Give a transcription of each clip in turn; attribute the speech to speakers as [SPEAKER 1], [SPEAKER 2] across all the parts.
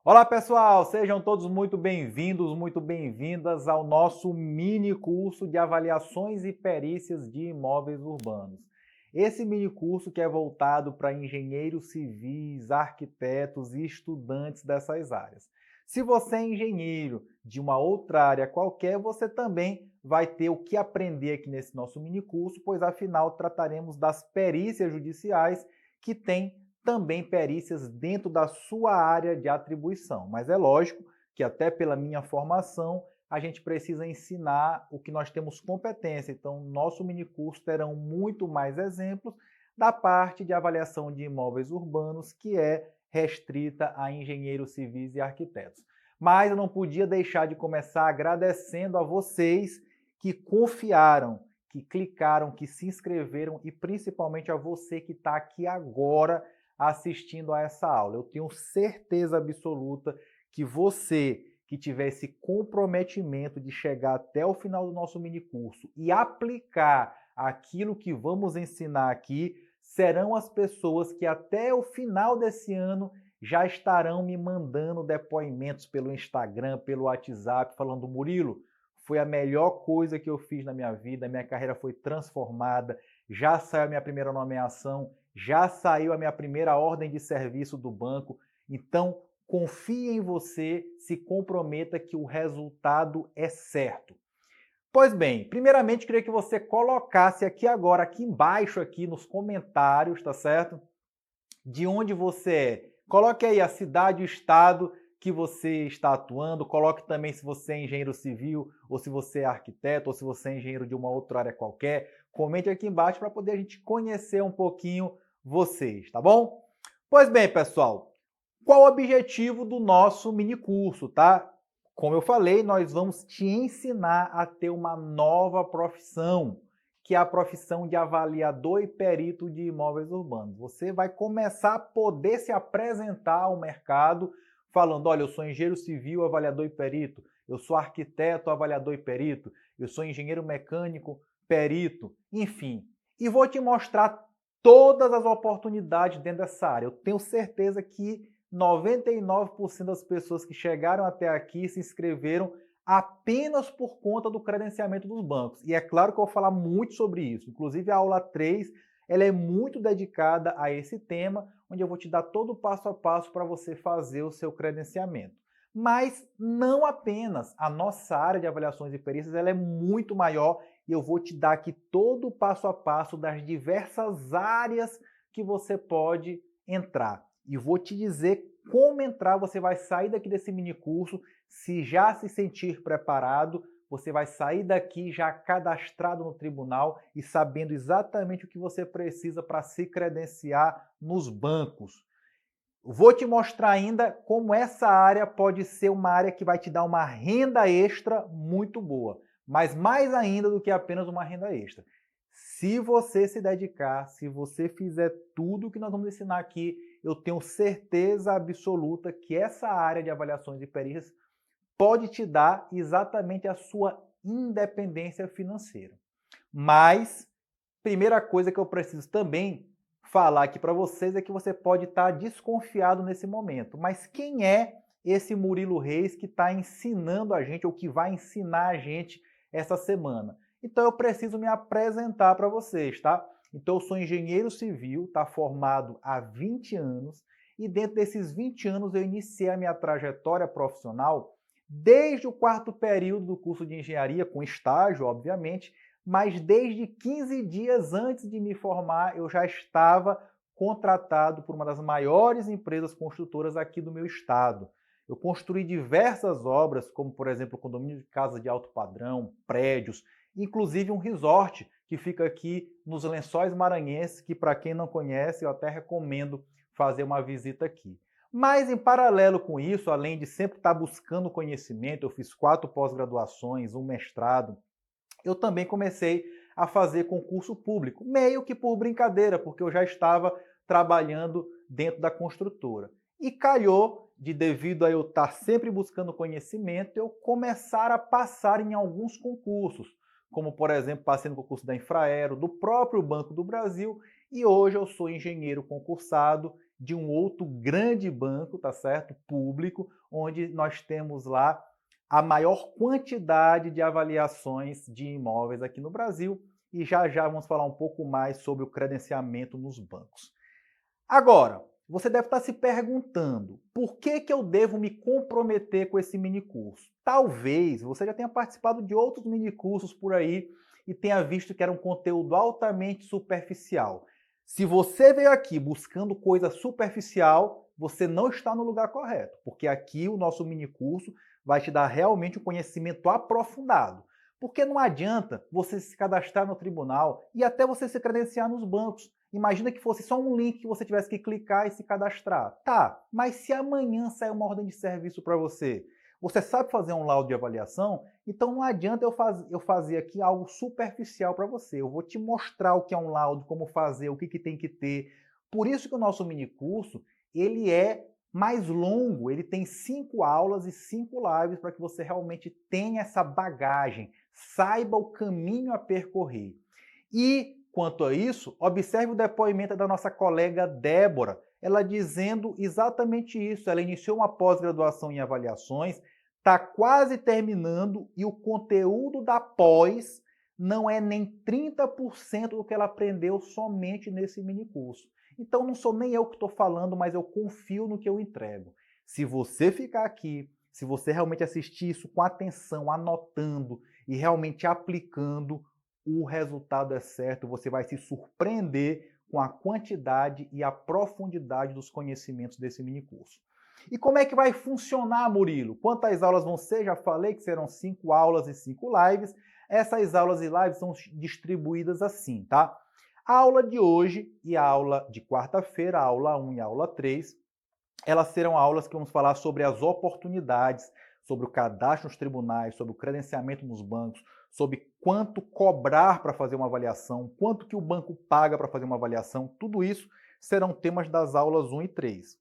[SPEAKER 1] Olá pessoal, sejam todos muito bem-vindos, muito bem-vindas ao nosso mini curso de avaliações e perícias de imóveis urbanos. Esse mini curso que é voltado para engenheiros civis, arquitetos e estudantes dessas áreas. Se você é engenheiro de uma outra área qualquer, você também vai ter o que aprender aqui nesse nosso mini curso, pois afinal trataremos das perícias judiciais que têm também perícias dentro da sua área de atribuição. Mas é lógico que até pela minha formação, a gente precisa ensinar o que nós temos competência. Então, nosso minicurso terão muito mais exemplos da parte de avaliação de imóveis urbanos, que é restrita a engenheiros civis e arquitetos. Mas eu não podia deixar de começar agradecendo a vocês que confiaram, que clicaram, que se inscreveram e principalmente a você que está aqui agora assistindo a essa aula. Eu tenho certeza absoluta que você que tiver esse comprometimento de chegar até o final do nosso minicurso e aplicar aquilo que vamos ensinar aqui, serão as pessoas que até o final desse ano já estarão me mandando depoimentos pelo Instagram, pelo WhatsApp, falando: Murilo, foi a melhor coisa que eu fiz na minha vida, minha carreira foi transformada, já saiu a minha primeira nomeação, já saiu a minha primeira ordem de serviço do banco. Então, confie em você, se comprometa que o resultado é certo. Pois bem, primeiramente queria que você colocasse aqui agora, aqui embaixo, aqui nos comentários, tá certo? De onde você é. Coloque aí a cidade e o estado que você está atuando, coloque também se você é engenheiro civil, ou se você é arquiteto, ou se você é engenheiro de uma outra área qualquer. Comente aqui embaixo para poder a gente conhecer um pouquinho vocês, tá bom? Pois bem, pessoal, qual o objetivo do nosso mini curso, tá? Como eu falei, nós vamos te ensinar a ter uma nova profissão, que é a profissão de avaliador e perito de imóveis urbanos. Você vai começar a poder se apresentar ao mercado falando: olha, eu sou engenheiro civil, avaliador e perito, eu sou arquiteto, avaliador e perito, eu sou engenheiro mecânico, perito, enfim. E vou te mostrar todas as oportunidades dentro dessa área. Eu tenho certeza que 99% das pessoas que chegaram até aqui se inscreveram apenas por conta do credenciamento dos bancos. E é claro que eu vou falar muito sobre isso. Inclusive a aula 3, ela é muito dedicada a esse tema, onde eu vou te dar todo o passo a passo para você fazer o seu credenciamento. Mas não apenas. A nossa área de avaliações e perícias ela é muito maior e eu vou te dar aqui todo o passo a passo das diversas áreas que você pode entrar. E vou te dizer como entrar, você vai sair daqui desse mini curso, se já se sentir preparado, você vai sair daqui já cadastrado no tribunal e sabendo exatamente o que você precisa para se credenciar nos bancos. Vou te mostrar ainda como essa área pode ser uma área que vai te dar uma renda extra muito boa, mas mais ainda do que apenas uma renda extra. Se você se dedicar, se você fizer tudo o que nós vamos ensinar aqui, eu tenho certeza absoluta que essa área de avaliações e perícias pode te dar exatamente a sua independência financeira. Mas, primeira coisa que eu preciso também falar aqui para vocês é que você pode estar desconfiado nesse momento. Mas quem é esse Murilo Reis que está ensinando a gente ou que vai ensinar a gente essa semana? Então eu preciso me apresentar para vocês, tá? Então eu sou engenheiro civil, tá formado há 20 anos e dentro desses 20 anos eu iniciei a minha trajetória profissional desde o quarto período do curso de engenharia, com estágio, obviamente, mas desde 15 dias antes de me formar, eu já estava contratado por uma das maiores empresas construtoras aqui do meu estado. Eu construí diversas obras, como, por exemplo, condomínio de casa de alto padrão, prédios, inclusive um resort que fica aqui nos Lençóis Maranhenses, que, para quem não conhece, eu até recomendo fazer uma visita aqui. Mas, em paralelo com isso, além de sempre estar buscando conhecimento, eu fiz 4 pós-graduações, um mestrado, eu também comecei a fazer concurso público, meio que por brincadeira, porque eu já estava trabalhando dentro da construtora. E calhou de, devido a eu estar sempre buscando conhecimento, eu começar a passar em alguns concursos, como, por exemplo, passei no concurso da Infraero, do próprio Banco do Brasil, e hoje eu sou engenheiro concursado de um outro grande banco, tá certo? Público, onde nós temos lá a maior quantidade de avaliações de imóveis aqui no Brasil e já já vamos falar um pouco mais sobre o credenciamento nos bancos. Agora, você deve estar se perguntando, por que que eu devo me comprometer com esse minicurso? Talvez você já tenha participado de outros minicursos por aí e tenha visto que era um conteúdo altamente superficial. Se você veio aqui buscando coisa superficial, você não está no lugar correto, porque aqui o nosso minicurso vai te dar realmente um conhecimento aprofundado. Porque não adianta você se cadastrar no tribunal e até você se credenciar nos bancos. Imagina que fosse só um link que você tivesse que clicar e se cadastrar. Tá, mas se amanhã sair uma ordem de serviço para você, você sabe fazer um laudo de avaliação? Então não adianta eu fazer aqui algo superficial para você. Eu vou te mostrar o que é um laudo, como fazer, o que, que tem que ter. Por isso que o nosso minicurso, ele é mais longo, ele tem 5 aulas e 5 lives para que você realmente tenha essa bagagem, saiba o caminho a percorrer. E, quanto a isso, observe o depoimento da nossa colega Débora, ela dizendo exatamente isso. Ela iniciou uma pós-graduação em avaliações, está quase terminando e o conteúdo da pós não é nem 30% do que ela aprendeu somente nesse minicurso. Então não sou nem eu que estou falando, mas eu confio no que eu entrego. Se você ficar aqui, se você realmente assistir isso com atenção, anotando e realmente aplicando, o resultado é certo, você vai se surpreender com a quantidade e a profundidade dos conhecimentos desse minicurso. E como é que vai funcionar, Murilo? Quantas aulas vão ser? Já falei que serão 5 aulas e 5 lives. Essas aulas e lives são distribuídas assim, tá? A aula de hoje e a aula de quarta-feira, a aula 1 e a aula 3, elas serão aulas que vamos falar sobre as oportunidades, sobre o cadastro nos tribunais, sobre o credenciamento nos bancos, sobre quanto cobrar para fazer uma avaliação, quanto que o banco paga para fazer uma avaliação, tudo isso serão temas das aulas 1 e 3.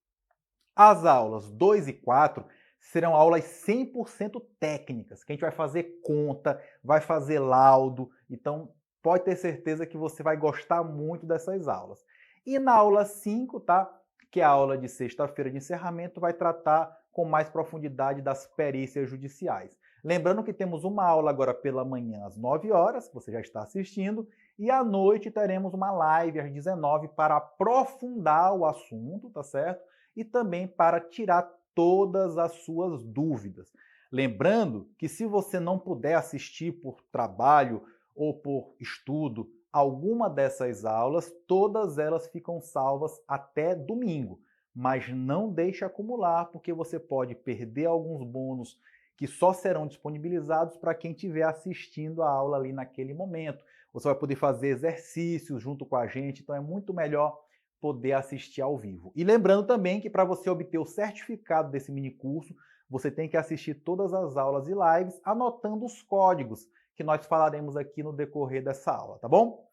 [SPEAKER 1] As aulas 2 e 4 serão aulas 100% técnicas, que a gente vai fazer conta, vai fazer laudo, então pode ter certeza que você vai gostar muito dessas aulas. E na aula 5, tá? Que é a aula de sexta-feira de encerramento, vai tratar com mais profundidade das perícias judiciais. Lembrando que temos uma aula agora pela manhã às 9 horas, que você já está assistindo, e à noite teremos uma live às 19 para aprofundar o assunto, tá certo? E também para tirar todas as suas dúvidas. Lembrando que se você não puder assistir por trabalho ou por estudo alguma dessas aulas, todas elas ficam salvas até domingo. Mas não deixe acumular, porque você pode perder alguns bônus que só serão disponibilizados para quem estiver assistindo a aula ali naquele momento. Você vai poder fazer exercícios junto com a gente, então é muito melhor poder assistir ao vivo. E lembrando também que para você obter o certificado desse mini curso, você tem que assistir todas as aulas e lives anotando os códigos que nós falaremos aqui no decorrer dessa aula, tá bom?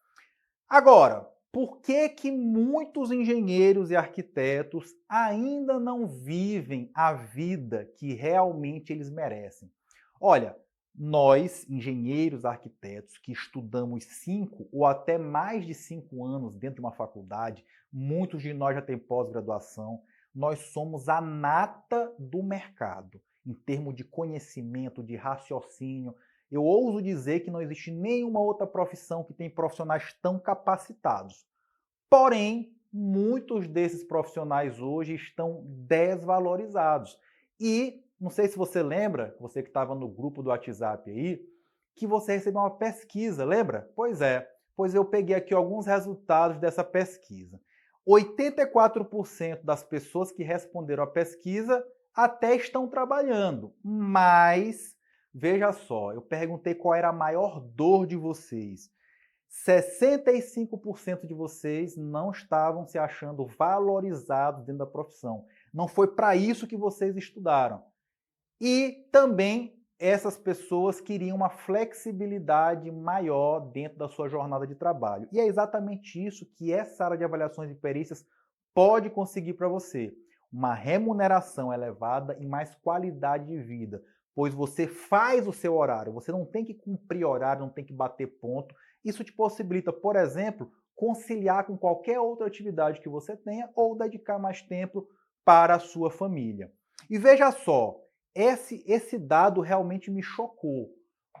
[SPEAKER 1] Agora, por que que muitos engenheiros e arquitetos ainda não vivem a vida que realmente eles merecem? Olha, nós, engenheiros, arquitetos, que estudamos 5 ou até mais de 5 anos dentro de uma faculdade, muitos de nós já têm pós-graduação, nós somos a nata do mercado, em termos de conhecimento, de raciocínio. Eu ouso dizer que não existe nenhuma outra profissão que tem profissionais tão capacitados. Porém, muitos desses profissionais hoje estão desvalorizados. E não sei se você lembra, você que estava no grupo do WhatsApp aí, que você recebeu uma pesquisa, lembra? Pois é, pois eu peguei aqui alguns resultados dessa pesquisa. 84% das pessoas que responderam à pesquisa até estão trabalhando, mas veja só, eu perguntei qual era a maior dor de vocês. 65% de vocês não estavam se achando valorizados dentro da profissão. Não foi para isso que vocês estudaram. E também essas pessoas queriam uma flexibilidade maior dentro da sua jornada de trabalho. E é exatamente isso que essa área de avaliações e perícias pode conseguir para você. Uma remuneração elevada e mais qualidade de vida, pois você faz o seu horário, você não tem que cumprir horário, não tem que bater ponto. Isso te possibilita, por exemplo, conciliar com qualquer outra atividade que você tenha ou dedicar mais tempo para a sua família. E veja só, esse dado realmente me chocou.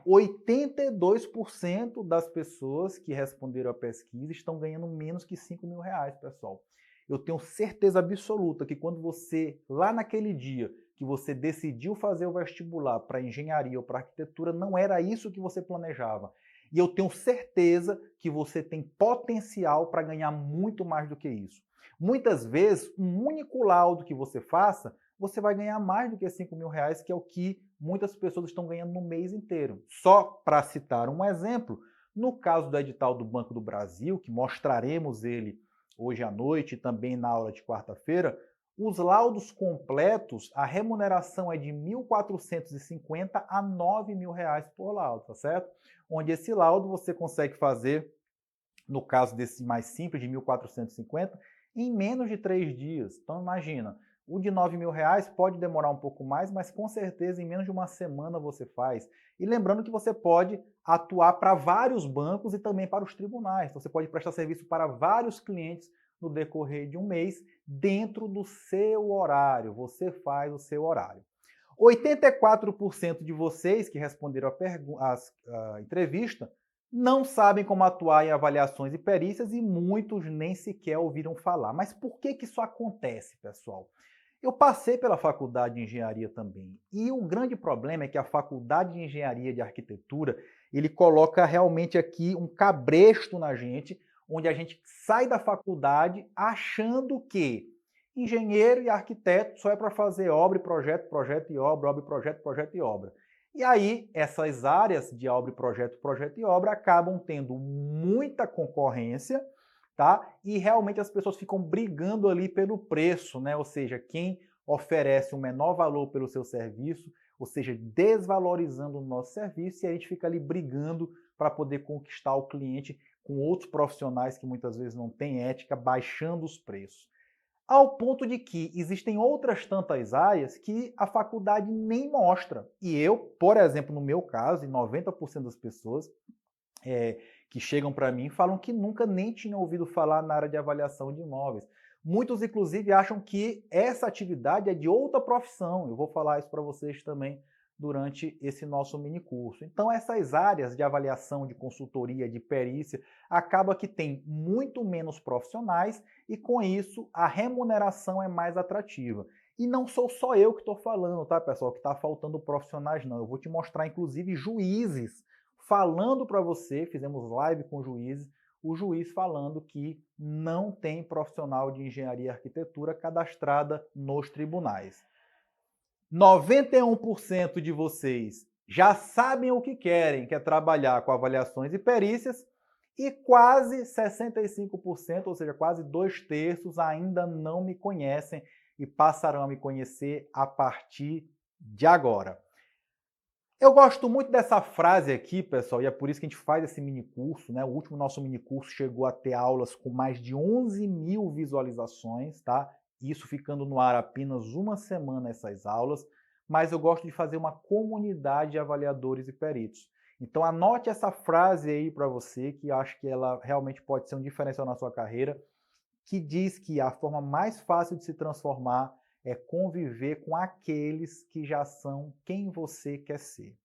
[SPEAKER 1] 82% das pessoas que responderam à pesquisa estão ganhando menos que R$ 5.000, pessoal. Eu tenho certeza absoluta que quando você, lá naquele dia, que você decidiu fazer o vestibular para engenharia ou para arquitetura, não era isso que você planejava. E eu tenho certeza que você tem potencial para ganhar muito mais do que isso. Muitas vezes, um único laudo que você faça, você vai ganhar mais do que R$ 5.000, que é o que muitas pessoas estão ganhando no mês inteiro. Só para citar um exemplo, no caso do edital do Banco do Brasil, que mostraremos ele hoje à noite e também na aula de quarta-feira, os laudos completos, a remuneração é de R$ 1.450 a R$ 9.000 por laudo, tá certo? Onde esse laudo você consegue fazer, no caso desse mais simples, de 1.450, em menos de 3 dias. Então imagina, o de R$ 9.000 pode demorar um pouco mais, mas com certeza em menos de uma semana você faz. E lembrando que você pode atuar para vários bancos e também para os tribunais. Então, você pode prestar serviço para vários clientes no decorrer de um mês, dentro do seu horário. Você faz o seu horário. 84% de vocês que responderam a entrevista não sabem como atuar em avaliações e perícias e muitos nem sequer ouviram falar. Mas por que isso acontece, pessoal? Eu passei pela faculdade de engenharia também, e o grande problema é que a faculdade de engenharia de arquitetura, ele coloca realmente aqui um cabresto na gente, onde a gente sai da faculdade achando que engenheiro e arquiteto só é para fazer obra e projeto, projeto e obra, obra e projeto, projeto e obra. E aí, essas áreas de obra e projeto, projeto e obra acabam tendo muita concorrência, tá? E realmente as pessoas ficam brigando ali pelo preço, né? Ou seja, quem oferece um menor valor pelo seu serviço, ou seja, desvalorizando o nosso serviço, e a gente fica ali brigando para poder conquistar o cliente com outros profissionais que muitas vezes não têm ética, baixando os preços. Ao ponto de que existem outras tantas áreas que a faculdade nem mostra. E eu, por exemplo, no meu caso, e 90% das pessoas que chegam para mim falam que nunca nem tinham ouvido falar na área de avaliação de imóveis. Muitos, inclusive, acham que essa atividade é de outra profissão. Eu vou falar isso para vocês também durante esse nosso mini curso. Então, essas áreas de avaliação, de consultoria, de perícia, acaba que tem muito menos profissionais e, com isso, a remuneração é mais atrativa. E não sou só eu que estou falando, tá, pessoal, que está faltando profissionais, não. Eu vou te mostrar, inclusive, juízes falando para você, fizemos live com juízes, o juiz falando que não tem profissional de engenharia e arquitetura cadastrada nos tribunais. 91% de vocês já sabem o que querem, que é trabalhar com avaliações e perícias, e quase 65%, ou seja, quase 2/3, ainda não me conhecem e passarão a me conhecer a partir de agora. Eu gosto muito dessa frase aqui, pessoal, e é por isso que a gente faz esse mini curso, né? O último nosso mini curso chegou a ter aulas com mais de 11.000 visualizações, tá? Isso ficando no ar apenas uma semana essas aulas, mas eu gosto de fazer uma comunidade de avaliadores e peritos. Então anote essa frase aí para você, que eu acho que ela realmente pode ser um diferencial na sua carreira, que diz que a forma mais fácil de se transformar é conviver com aqueles que já são quem você quer ser.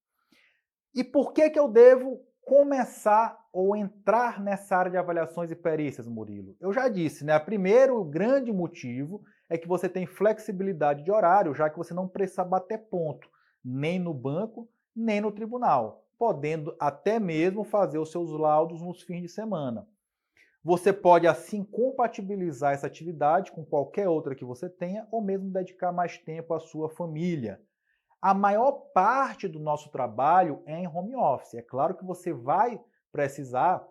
[SPEAKER 1] E por que eu devo começar ou entrar nessa área de avaliações e perícias, Murilo? Eu já disse, né? O primeiro grande motivo é que você tem flexibilidade de horário, já que você não precisa bater ponto, nem no banco, nem no tribunal, podendo até mesmo fazer os seus laudos nos fins de semana. Você pode, assim, compatibilizar essa atividade com qualquer outra que você tenha, ou mesmo dedicar mais tempo à sua família. A maior parte do nosso trabalho é em home office. É claro que você vai precisar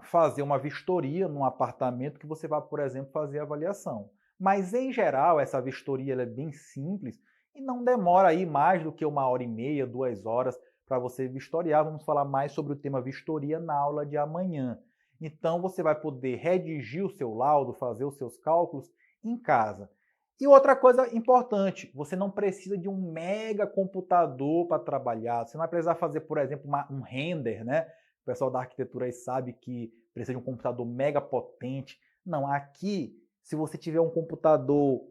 [SPEAKER 1] fazer uma vistoria num apartamento que você vai, por exemplo, fazer avaliação. Mas, em geral, essa vistoria ela é bem simples e não demora aí mais do que 1h30, 2 horas para você vistoriar. Vamos falar mais sobre o tema vistoria na aula de amanhã. Então, você vai poder redigir o seu laudo, fazer os seus cálculos em casa. E outra coisa importante, você não precisa de um mega computador para trabalhar. Você não vai precisar fazer, por exemplo, um render, né? O pessoal da arquitetura aí sabe que precisa de um computador mega potente. Não, aqui, se você tiver um computador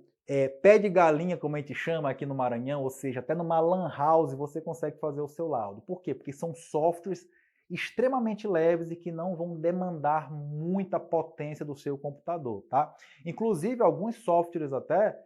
[SPEAKER 1] pé de galinha, como a gente chama aqui no Maranhão, ou seja, até numa lan house você consegue fazer o seu laudo. Por quê? Porque são softwares extremamente leves e que não vão demandar muita potência do seu computador, tá? Inclusive, alguns softwares até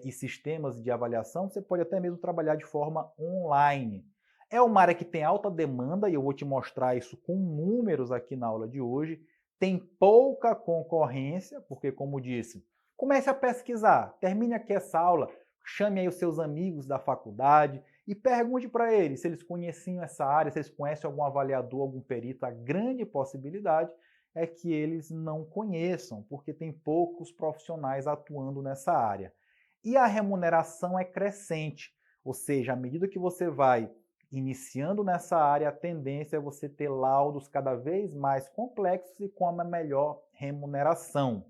[SPEAKER 1] e sistemas de avaliação, você pode até mesmo trabalhar de forma online. É uma área que tem alta demanda e eu vou te mostrar isso com números aqui na aula de hoje. Tem pouca concorrência, porque, como disse, comece a pesquisar, termine aqui essa aula, chame aí os seus amigos da faculdade e pergunte para eles se eles conheciam essa área, se eles conhecem algum avaliador, algum perito. A grande possibilidade é que eles não conheçam, porque tem poucos profissionais atuando nessa área. E a remuneração é crescente, ou seja, à medida que você vai iniciando nessa área, a tendência é você ter laudos cada vez mais complexos e com uma melhor remuneração.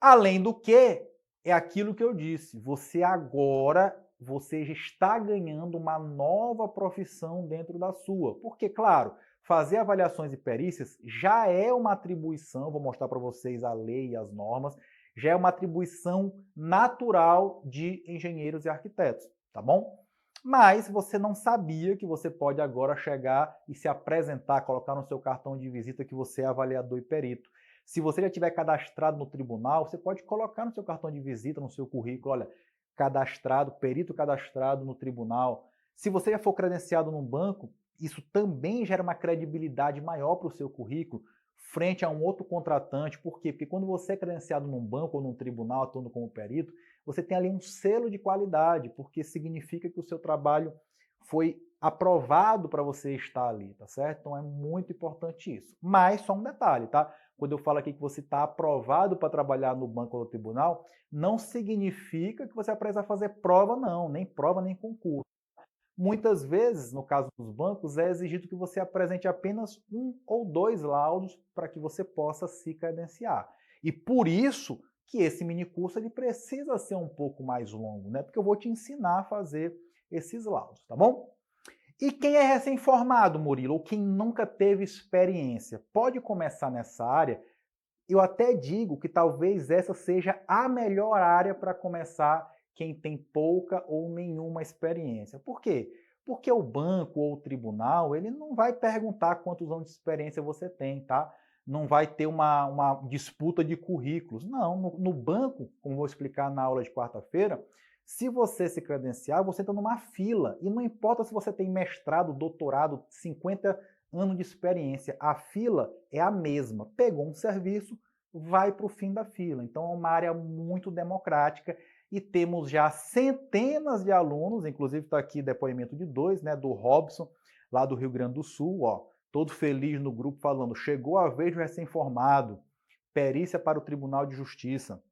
[SPEAKER 1] Além do que, é aquilo que eu disse, você já está ganhando uma nova profissão dentro da sua. Porque, claro, fazer avaliações e perícias já é uma atribuição, vou mostrar para vocês a lei e as normas, já é uma atribuição natural de engenheiros e arquitetos, tá bom? Mas você não sabia que você pode agora chegar e se apresentar, colocar no seu cartão de visita que você é avaliador e perito. Se você já tiver cadastrado no tribunal, você pode colocar no seu cartão de visita, no seu currículo, olha, cadastrado, perito cadastrado no tribunal. Se você já for credenciado num banco, isso também gera uma credibilidade maior para o seu currículo frente a um outro contratante. Por quê? Porque quando você é credenciado num banco ou num tribunal atuando como perito, você tem ali um selo de qualidade, porque significa que o seu trabalho foi aprovado para você estar ali, tá certo? Então é muito importante isso. Mas só um detalhe, tá? Quando eu falo aqui que você está aprovado para trabalhar no banco ou no tribunal, não significa que você vai precisar fazer prova, não, nem prova, nem concurso. Muitas vezes, no caso dos bancos, é exigido que você apresente apenas 1 ou 2 laudos para que você possa se credenciar. E por isso que esse minicurso ele precisa ser um pouco mais longo, né? Porque eu vou te ensinar a fazer esses laudos, tá bom? E quem é recém-formado, Murilo, ou quem nunca teve experiência, pode começar nessa área. Eu até digo que talvez essa seja a melhor área para começar quem tem pouca ou nenhuma experiência. Por quê? Porque o banco ou o tribunal, ele não vai perguntar quantos anos de experiência você tem, tá? Não vai ter uma disputa de currículos. Não, no banco, como vou explicar na aula de quarta-feira, se você se credenciar, você entra numa fila. E não importa se você tem mestrado, doutorado, 50 anos de experiência, a fila é a mesma. Pegou um serviço, vai para o fim da fila. Então é uma área muito democrática e temos já centenas de alunos, inclusive está aqui depoimento de 2, né, do Robson, lá do Rio Grande do Sul, ó, todo feliz no grupo falando, chegou a vez do recém-formado, perícia para o Tribunal de Justiça.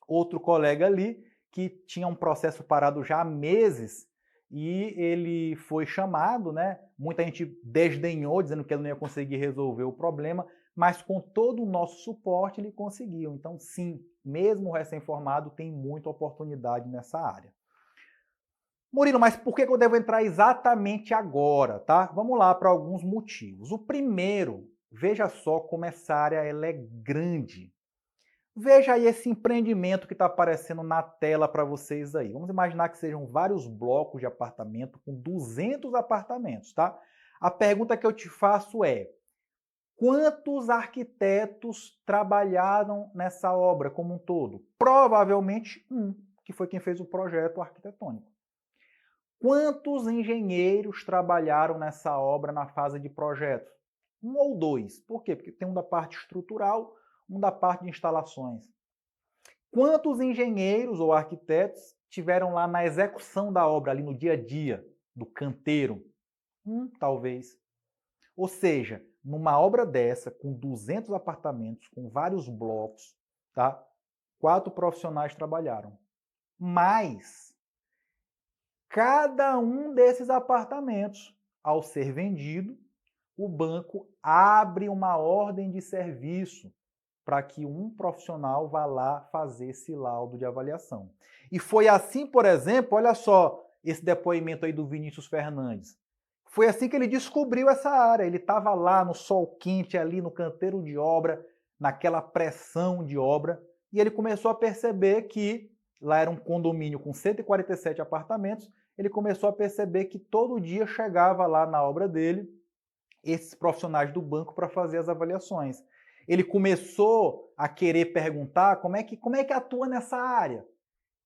[SPEAKER 1] Outro colega ali, que tinha um processo parado já há meses, e ele foi chamado, né? Muita gente desdenhou, dizendo que ele não ia conseguir resolver o problema, mas com todo o nosso suporte ele conseguiu. Então, sim, mesmo o recém-formado tem muita oportunidade nessa área. Murilo, mas por que eu devo entrar exatamente agora, tá? Vamos lá para alguns motivos. O primeiro, veja só como essa área ela é grande. Veja aí esse empreendimento que está aparecendo na tela para vocês aí. Vamos imaginar que sejam vários blocos de apartamento com 200 apartamentos, tá? A pergunta que eu te faço é: quantos arquitetos trabalharam nessa obra como um todo? Provavelmente um, que foi quem fez o projeto arquitetônico. Quantos engenheiros trabalharam nessa obra na fase de projeto? Um ou dois. Por quê? Porque tem um da parte estrutural, um da parte de instalações. Quantos engenheiros ou arquitetos tiveram lá na execução da obra, ali no dia a dia, do canteiro? Talvez. Ou seja, numa obra dessa, com 200 apartamentos, com vários blocos, tá? 4 profissionais trabalharam. Mas cada um desses apartamentos, ao ser vendido, o banco abre uma ordem de serviço para que um profissional vá lá fazer esse laudo de avaliação. E foi assim, por exemplo, olha só esse depoimento aí do Vinícius Fernandes. Foi assim que ele descobriu essa área. Ele estava lá no sol quente, ali no canteiro de obra, naquela pressão de obra, e ele começou a perceber que lá era um condomínio com 147 apartamentos. Ele começou a perceber que todo dia chegava lá na obra dele esses profissionais do banco para fazer as avaliações. Ele começou a querer perguntar como é que atua nessa área.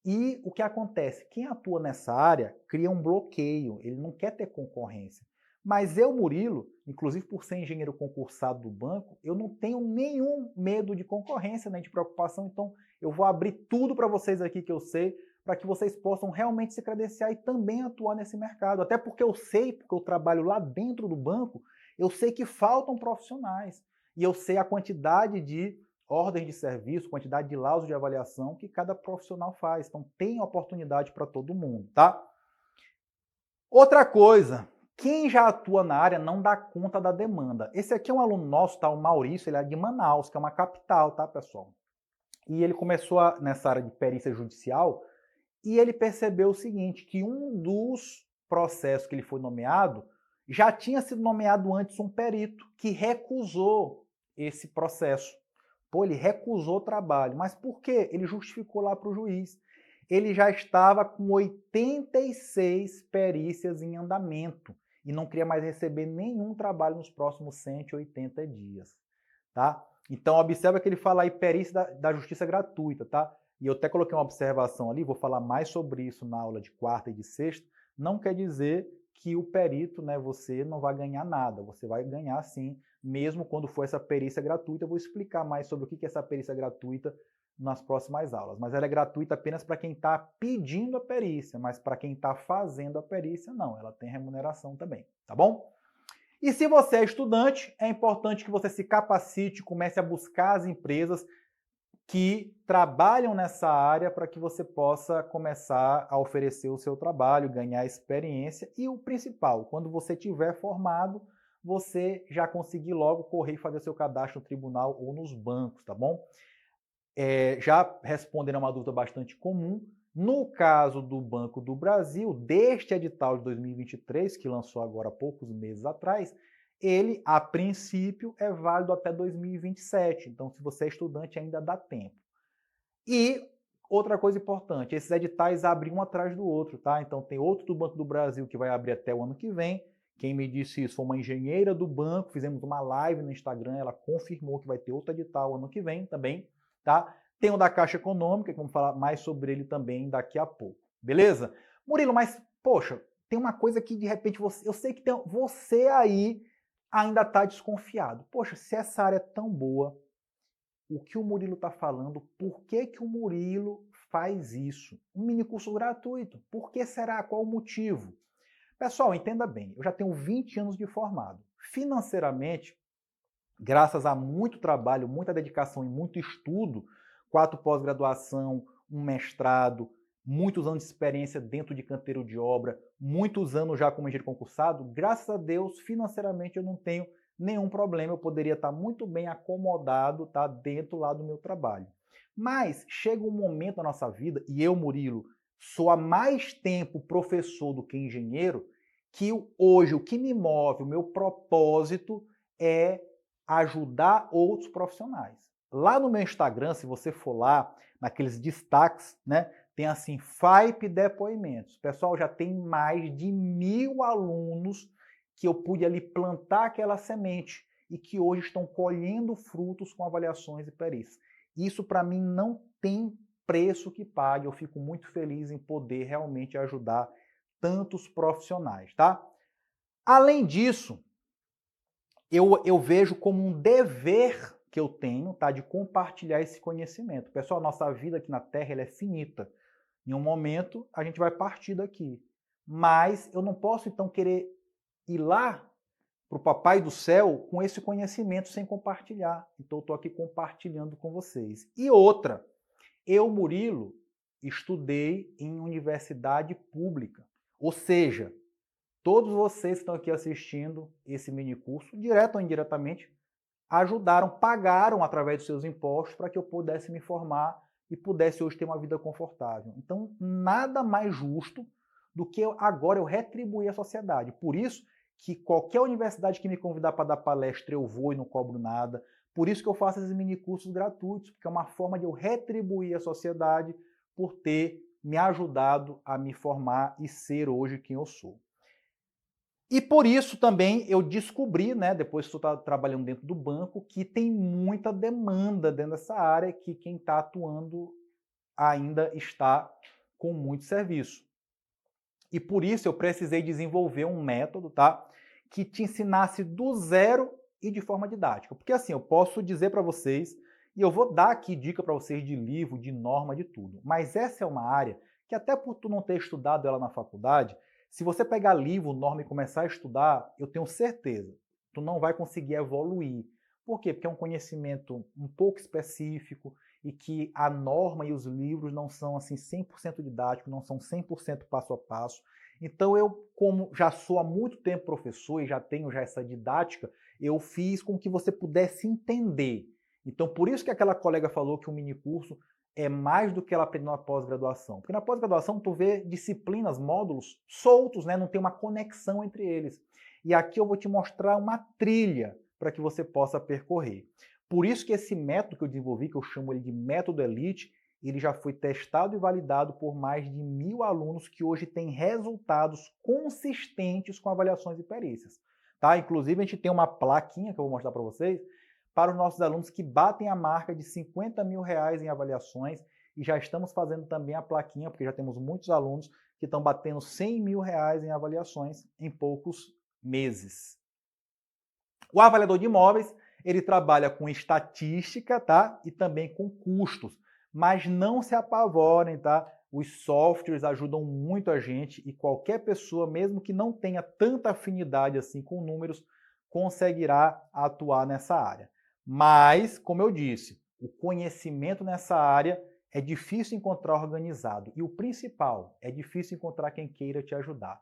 [SPEAKER 1] E o que acontece? Quem atua nessa área cria um bloqueio, ele não quer ter concorrência. Mas eu, Murilo, inclusive por ser engenheiro concursado do banco, eu não tenho nenhum medo de concorrência, nem de preocupação, então eu vou abrir tudo para vocês aqui que eu sei, para que vocês possam realmente se credenciar e também atuar nesse mercado. Até porque eu sei, porque eu trabalho lá dentro do banco, eu sei que faltam profissionais. E eu sei a quantidade de ordens de serviço, quantidade de laudos de avaliação que cada profissional faz. Então tem oportunidade para todo mundo, tá? Outra coisa, quem já atua na área não dá conta da demanda. Esse aqui é um aluno nosso, tá? O Maurício, ele é de Manaus, que é uma capital, tá, pessoal? E ele começou nessa área de perícia judicial e ele percebeu o seguinte, que um dos processos que ele foi nomeado, já tinha sido nomeado antes um perito que recusou esse processo. Pô, ele recusou o trabalho. Mas por quê? Ele justificou lá para o juiz. Ele já estava com 86 perícias em andamento e não queria mais receber nenhum trabalho nos próximos 180 dias. Tá? Então, observa que ele fala aí perícia da justiça gratuita, tá? E eu até coloquei uma observação ali, vou falar mais sobre isso na aula de quarta e de sexta. Não quer dizer que o perito, né, você não vai ganhar nada. Você vai ganhar sim, mesmo quando for essa perícia gratuita. Eu vou explicar mais sobre o que é essa perícia gratuita nas próximas aulas. Mas ela é gratuita apenas para quem está pedindo a perícia, mas para quem está fazendo a perícia, não. Ela tem remuneração também, tá bom? E se você é estudante, é importante que você se capacite, comece a buscar as empresas que trabalham nessa área para que você possa começar a oferecer o seu trabalho, ganhar experiência e o principal, quando você estiver formado, você já conseguir logo correr e fazer seu cadastro no tribunal ou nos bancos, tá bom? Já respondendo a uma dúvida bastante comum, no caso do Banco do Brasil, deste edital de 2023, que lançou agora há poucos meses atrás, ele, a princípio, é válido até 2027. Então, se você é estudante, ainda dá tempo. E outra coisa importante, esses editais abrem um atrás do outro, tá? Então, tem outro do Banco do Brasil que vai abrir até o ano que vem. Quem me disse isso foi uma engenheira do banco, fizemos uma live no Instagram, ela confirmou que vai ter outro edital ano que vem também, tá? Tem o da Caixa Econômica, que vamos falar mais sobre ele também daqui a pouco, beleza? Murilo, mas, poxa, tem uma coisa que de repente eu sei que você aí ainda está desconfiado. Poxa, se essa área é tão boa, o que o Murilo está falando, por que que o Murilo faz isso? Um mini curso gratuito, por que será? Qual o motivo? Pessoal, entenda bem, eu já tenho 20 anos de formado. Financeiramente, graças a muito trabalho, muita dedicação e muito estudo, 4 pós-graduação, um mestrado, muitos anos de experiência dentro de canteiro de obra, muitos anos já como engenheiro concursado, graças a Deus, financeiramente eu não tenho nenhum problema, eu poderia estar muito bem acomodado, tá, dentro lá do meu trabalho. Mas chega um momento na nossa vida, e eu, Murilo, sou há mais tempo professor do que engenheiro, que hoje o que me move, o meu propósito é ajudar outros profissionais. Lá no meu Instagram, se você for lá, naqueles destaques, né, tem assim, FAIP Depoimentos. Pessoal, já tem mais de 1000 alunos que eu pude ali plantar aquela semente e que hoje estão colhendo frutos com avaliações e perícias. Isso para mim não tem preço que pague, eu fico muito feliz em poder realmente ajudar tantos profissionais, tá? Além disso, eu vejo como um dever que eu tenho, tá, de compartilhar esse conhecimento. Pessoal, nossa vida aqui na Terra ela é finita. Em um momento, a gente vai partir daqui. Mas eu não posso, então, querer ir lá para o Papai do Céu com esse conhecimento sem compartilhar. Então, eu estou aqui compartilhando com vocês. E outra, eu, Murilo, estudei em universidade pública. Ou seja, todos vocês que estão aqui assistindo esse mini curso, direto ou indiretamente, ajudaram, pagaram através dos seus impostos para que eu pudesse me formar e pudesse hoje ter uma vida confortável. Então, nada mais justo do que agora eu retribuir à sociedade. Por isso que qualquer universidade que me convidar para dar palestra eu vou e não cobro nada. Por isso que eu faço esses minicursos gratuitos, porque é uma forma de eu retribuir à sociedade por ter me ajudado a me formar e ser hoje quem eu sou. E por isso também eu descobri, né, depois que estou trabalhando dentro do banco, que tem muita demanda dentro dessa área, que quem está atuando ainda está com muito serviço. E por isso eu precisei desenvolver um método, tá, que te ensinasse do zero e de forma didática. Porque assim, eu posso dizer para vocês, e eu vou dar aqui dica para vocês de livro, de norma, de tudo. Mas essa é uma área que até por tu não ter estudado ela na faculdade, se você pegar livro, norma e começar a estudar, eu tenho certeza, tu não vai conseguir evoluir. Por quê? Porque é um conhecimento um pouco específico e que a norma e os livros não são assim 100% didáticos, não são 100% passo a passo. Então eu, como já sou há muito tempo professor e já tenho já essa didática, eu fiz com que você pudesse entender. Então por isso que aquela colega falou que o minicurso é mais do que ela aprendeu na pós-graduação. Porque na pós-graduação tu vê disciplinas, módulos soltos, né? Não tem uma conexão entre eles. E aqui eu vou te mostrar uma trilha para que você possa percorrer. Por isso que esse método que eu desenvolvi, que eu chamo ele de método Elite, ele já foi testado e validado por mais de 1.000 alunos que hoje têm resultados consistentes com avaliações e perícias. Tá? Inclusive a gente tem uma plaquinha que eu vou mostrar para vocês, para os nossos alunos que batem a marca de R$50 mil em avaliações, e já estamos fazendo também a plaquinha, porque já temos muitos alunos que estão batendo R$100 mil em avaliações em poucos meses. O avaliador de imóveis, ele trabalha com estatística, tá? E também com custos, mas não se apavorem, tá? Os softwares ajudam muito a gente e qualquer pessoa, mesmo que não tenha tanta afinidade assim com números, conseguirá atuar nessa área. Mas, como eu disse, o conhecimento nessa área é difícil encontrar organizado. E o principal, é difícil encontrar quem queira te ajudar.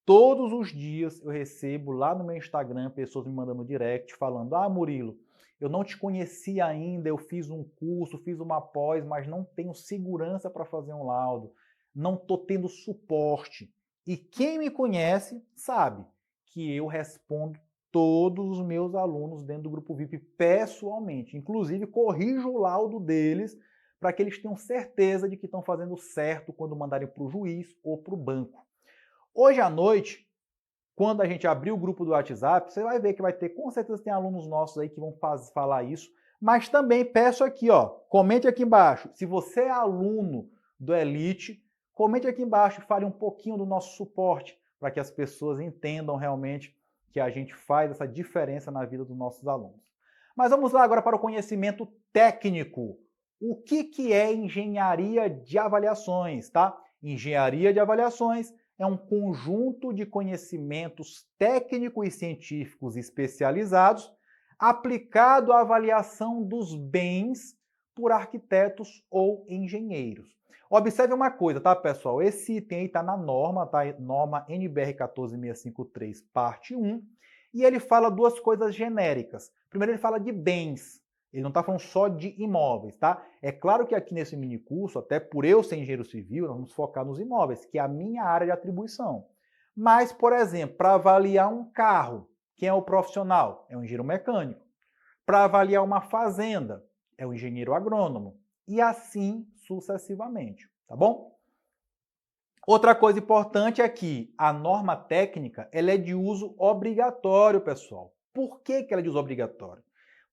[SPEAKER 1] Todos os dias eu recebo lá no meu Instagram pessoas me mandando direct falando: ah, Murilo, eu não te conhecia ainda, eu fiz um curso, fiz uma pós, mas não tenho segurança para fazer um laudo, não estou tendo suporte. E quem me conhece sabe que eu respondo todos os meus alunos dentro do grupo VIP pessoalmente. Inclusive, corrijo o laudo deles para que eles tenham certeza de que estão fazendo certo quando mandarem para o juiz ou para o banco. Hoje à noite, quando a gente abrir o grupo do WhatsApp, você vai ver que vai ter, com certeza tem alunos nossos aí que vão falar isso, mas também peço aqui, ó, comente aqui embaixo. Se você é aluno do Elite, comente aqui embaixo e fale um pouquinho do nosso suporte, para que as pessoas entendam realmente que a gente faz essa diferença na vida dos nossos alunos. Mas vamos lá agora para o conhecimento técnico. O que é engenharia de avaliações, tá? Engenharia de avaliações é um conjunto de conhecimentos técnicos e científicos especializados aplicado à avaliação dos bens por arquitetos ou engenheiros. Observe uma coisa, tá, pessoal? Esse item aí está na norma, tá? Norma NBR 14653, parte 1, e ele fala duas coisas genéricas. Primeiro, ele fala de bens. Ele não está falando só de imóveis, tá? É claro que aqui nesse mini curso, até por eu ser engenheiro civil, nós vamos focar nos imóveis, que é a minha área de atribuição. Mas, por exemplo, para avaliar um carro, quem é o profissional? É o engenheiro mecânico. Para avaliar uma fazenda, é o engenheiro agrônomo. E assim sucessivamente, tá bom? Outra coisa importante é que a norma técnica ela é de uso obrigatório, pessoal. Por que ela é de uso obrigatório?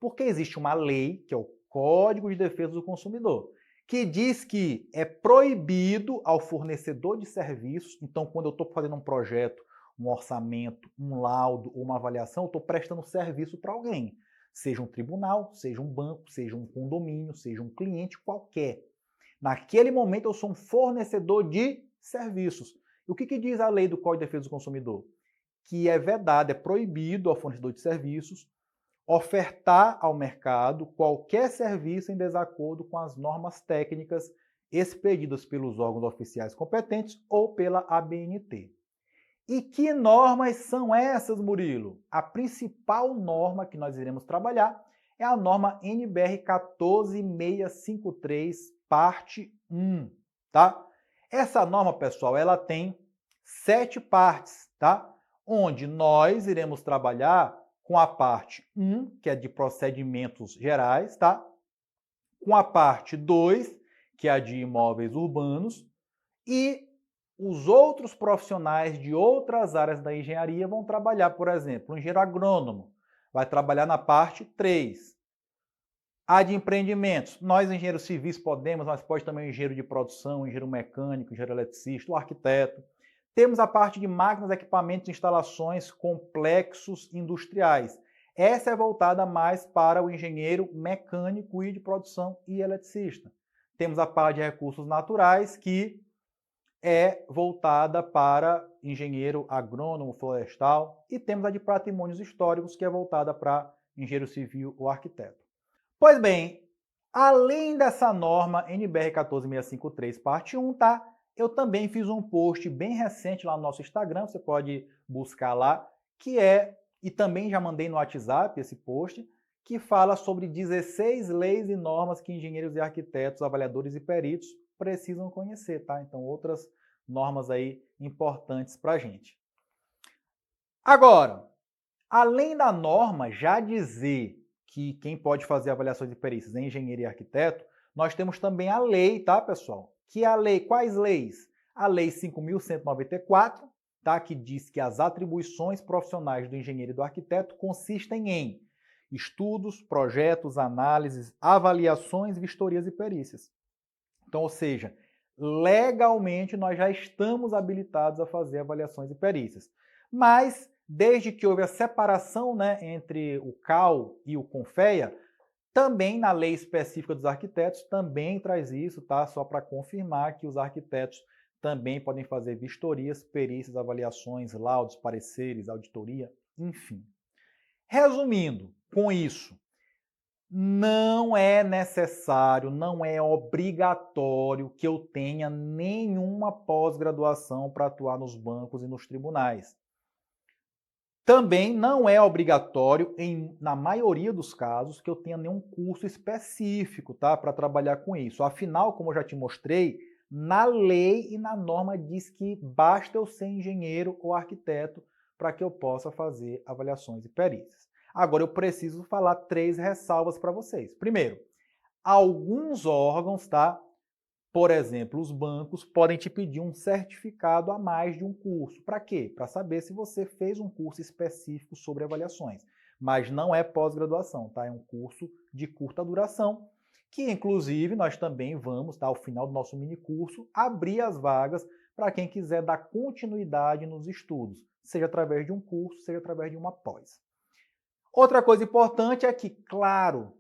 [SPEAKER 1] Porque existe uma lei, que é o Código de Defesa do Consumidor, que diz que é proibido ao fornecedor de serviços, então quando eu estou fazendo um projeto, um orçamento, um laudo ou uma avaliação, eu estou prestando serviço para alguém, seja um tribunal, seja um banco, seja um condomínio, seja um cliente qualquer. Naquele momento eu sou um fornecedor de serviços. E o que diz a lei do Código de Defesa do Consumidor? Que é vedado, é proibido ao fornecedor de serviços ofertar ao mercado qualquer serviço em desacordo com as normas técnicas expedidas pelos órgãos oficiais competentes ou pela ABNT. E que normas são essas, Murilo? A principal norma que nós iremos trabalhar é a norma NBR 14653, parte 1, tá? Essa norma, pessoal, ela tem 7 partes, tá? onde nós iremos trabalhar com a parte 1, que é de procedimentos gerais, tá? Com a parte 2, que é a de imóveis urbanos, e os outros profissionais de outras áreas da engenharia vão trabalhar, por exemplo, o engenheiro agrônomo vai trabalhar na parte 3. A de empreendimentos, nós engenheiros civis podemos, mas pode também o engenheiro de produção, o engenheiro mecânico, o engenheiro eletricista, o arquiteto. Temos a parte de máquinas, equipamentos e instalações complexos industriais. Essa é voltada mais para o engenheiro mecânico e de produção e eletricista. Temos a parte de recursos naturais, que é voltada para engenheiro agrônomo florestal, e temos a de patrimônios históricos, que é voltada para engenheiro civil ou arquiteto. Pois bem, além dessa norma NBR 14653, parte 1, tá? Eu também fiz um post bem recente lá no nosso Instagram, você pode buscar lá, e também já mandei no WhatsApp esse post, que fala sobre 16 leis e normas que engenheiros e arquitetos, avaliadores e peritos precisam conhecer, tá? Então, outras normas aí importantes para a gente. Agora, além da norma já dizer que quem pode fazer avaliações de perícias é engenheiro e arquiteto, nós temos também a lei, tá, pessoal? Que é a lei, quais leis? A lei 5.194, tá, que diz que as atribuições profissionais do engenheiro e do arquiteto consistem em estudos, projetos, análises, avaliações, vistorias e perícias. Então, ou seja, legalmente nós já estamos habilitados a fazer avaliações e perícias. Mas, desde que houve a separação, né, entre o CAL e o CONFEA, também na lei específica dos arquitetos, também traz isso, tá? Só para confirmar que os arquitetos também podem fazer vistorias, perícias, avaliações, laudos, pareceres, auditoria, enfim. Resumindo, com isso, não é necessário, não é obrigatório que eu tenha nenhuma pós-graduação para atuar nos bancos e nos tribunais. Também não é obrigatório, na maioria dos casos, que eu tenha nenhum curso específico, tá, para trabalhar com isso. Afinal, como eu já te mostrei, na lei e na norma diz que basta eu ser engenheiro ou arquiteto para que eu possa fazer avaliações e perícias. Agora, eu preciso falar 3 ressalvas para vocês. Primeiro, alguns órgãos, tá? Por exemplo, os bancos podem te pedir um certificado a mais de um curso. Para quê? Para saber se você fez um curso específico sobre avaliações. Mas não é pós-graduação, tá? É um curso de curta duração, que inclusive nós também vamos, tá, ao final do nosso mini curso, abrir as vagas para quem quiser dar continuidade nos estudos, seja através de um curso, seja através de uma pós. Outra coisa importante é que, claro,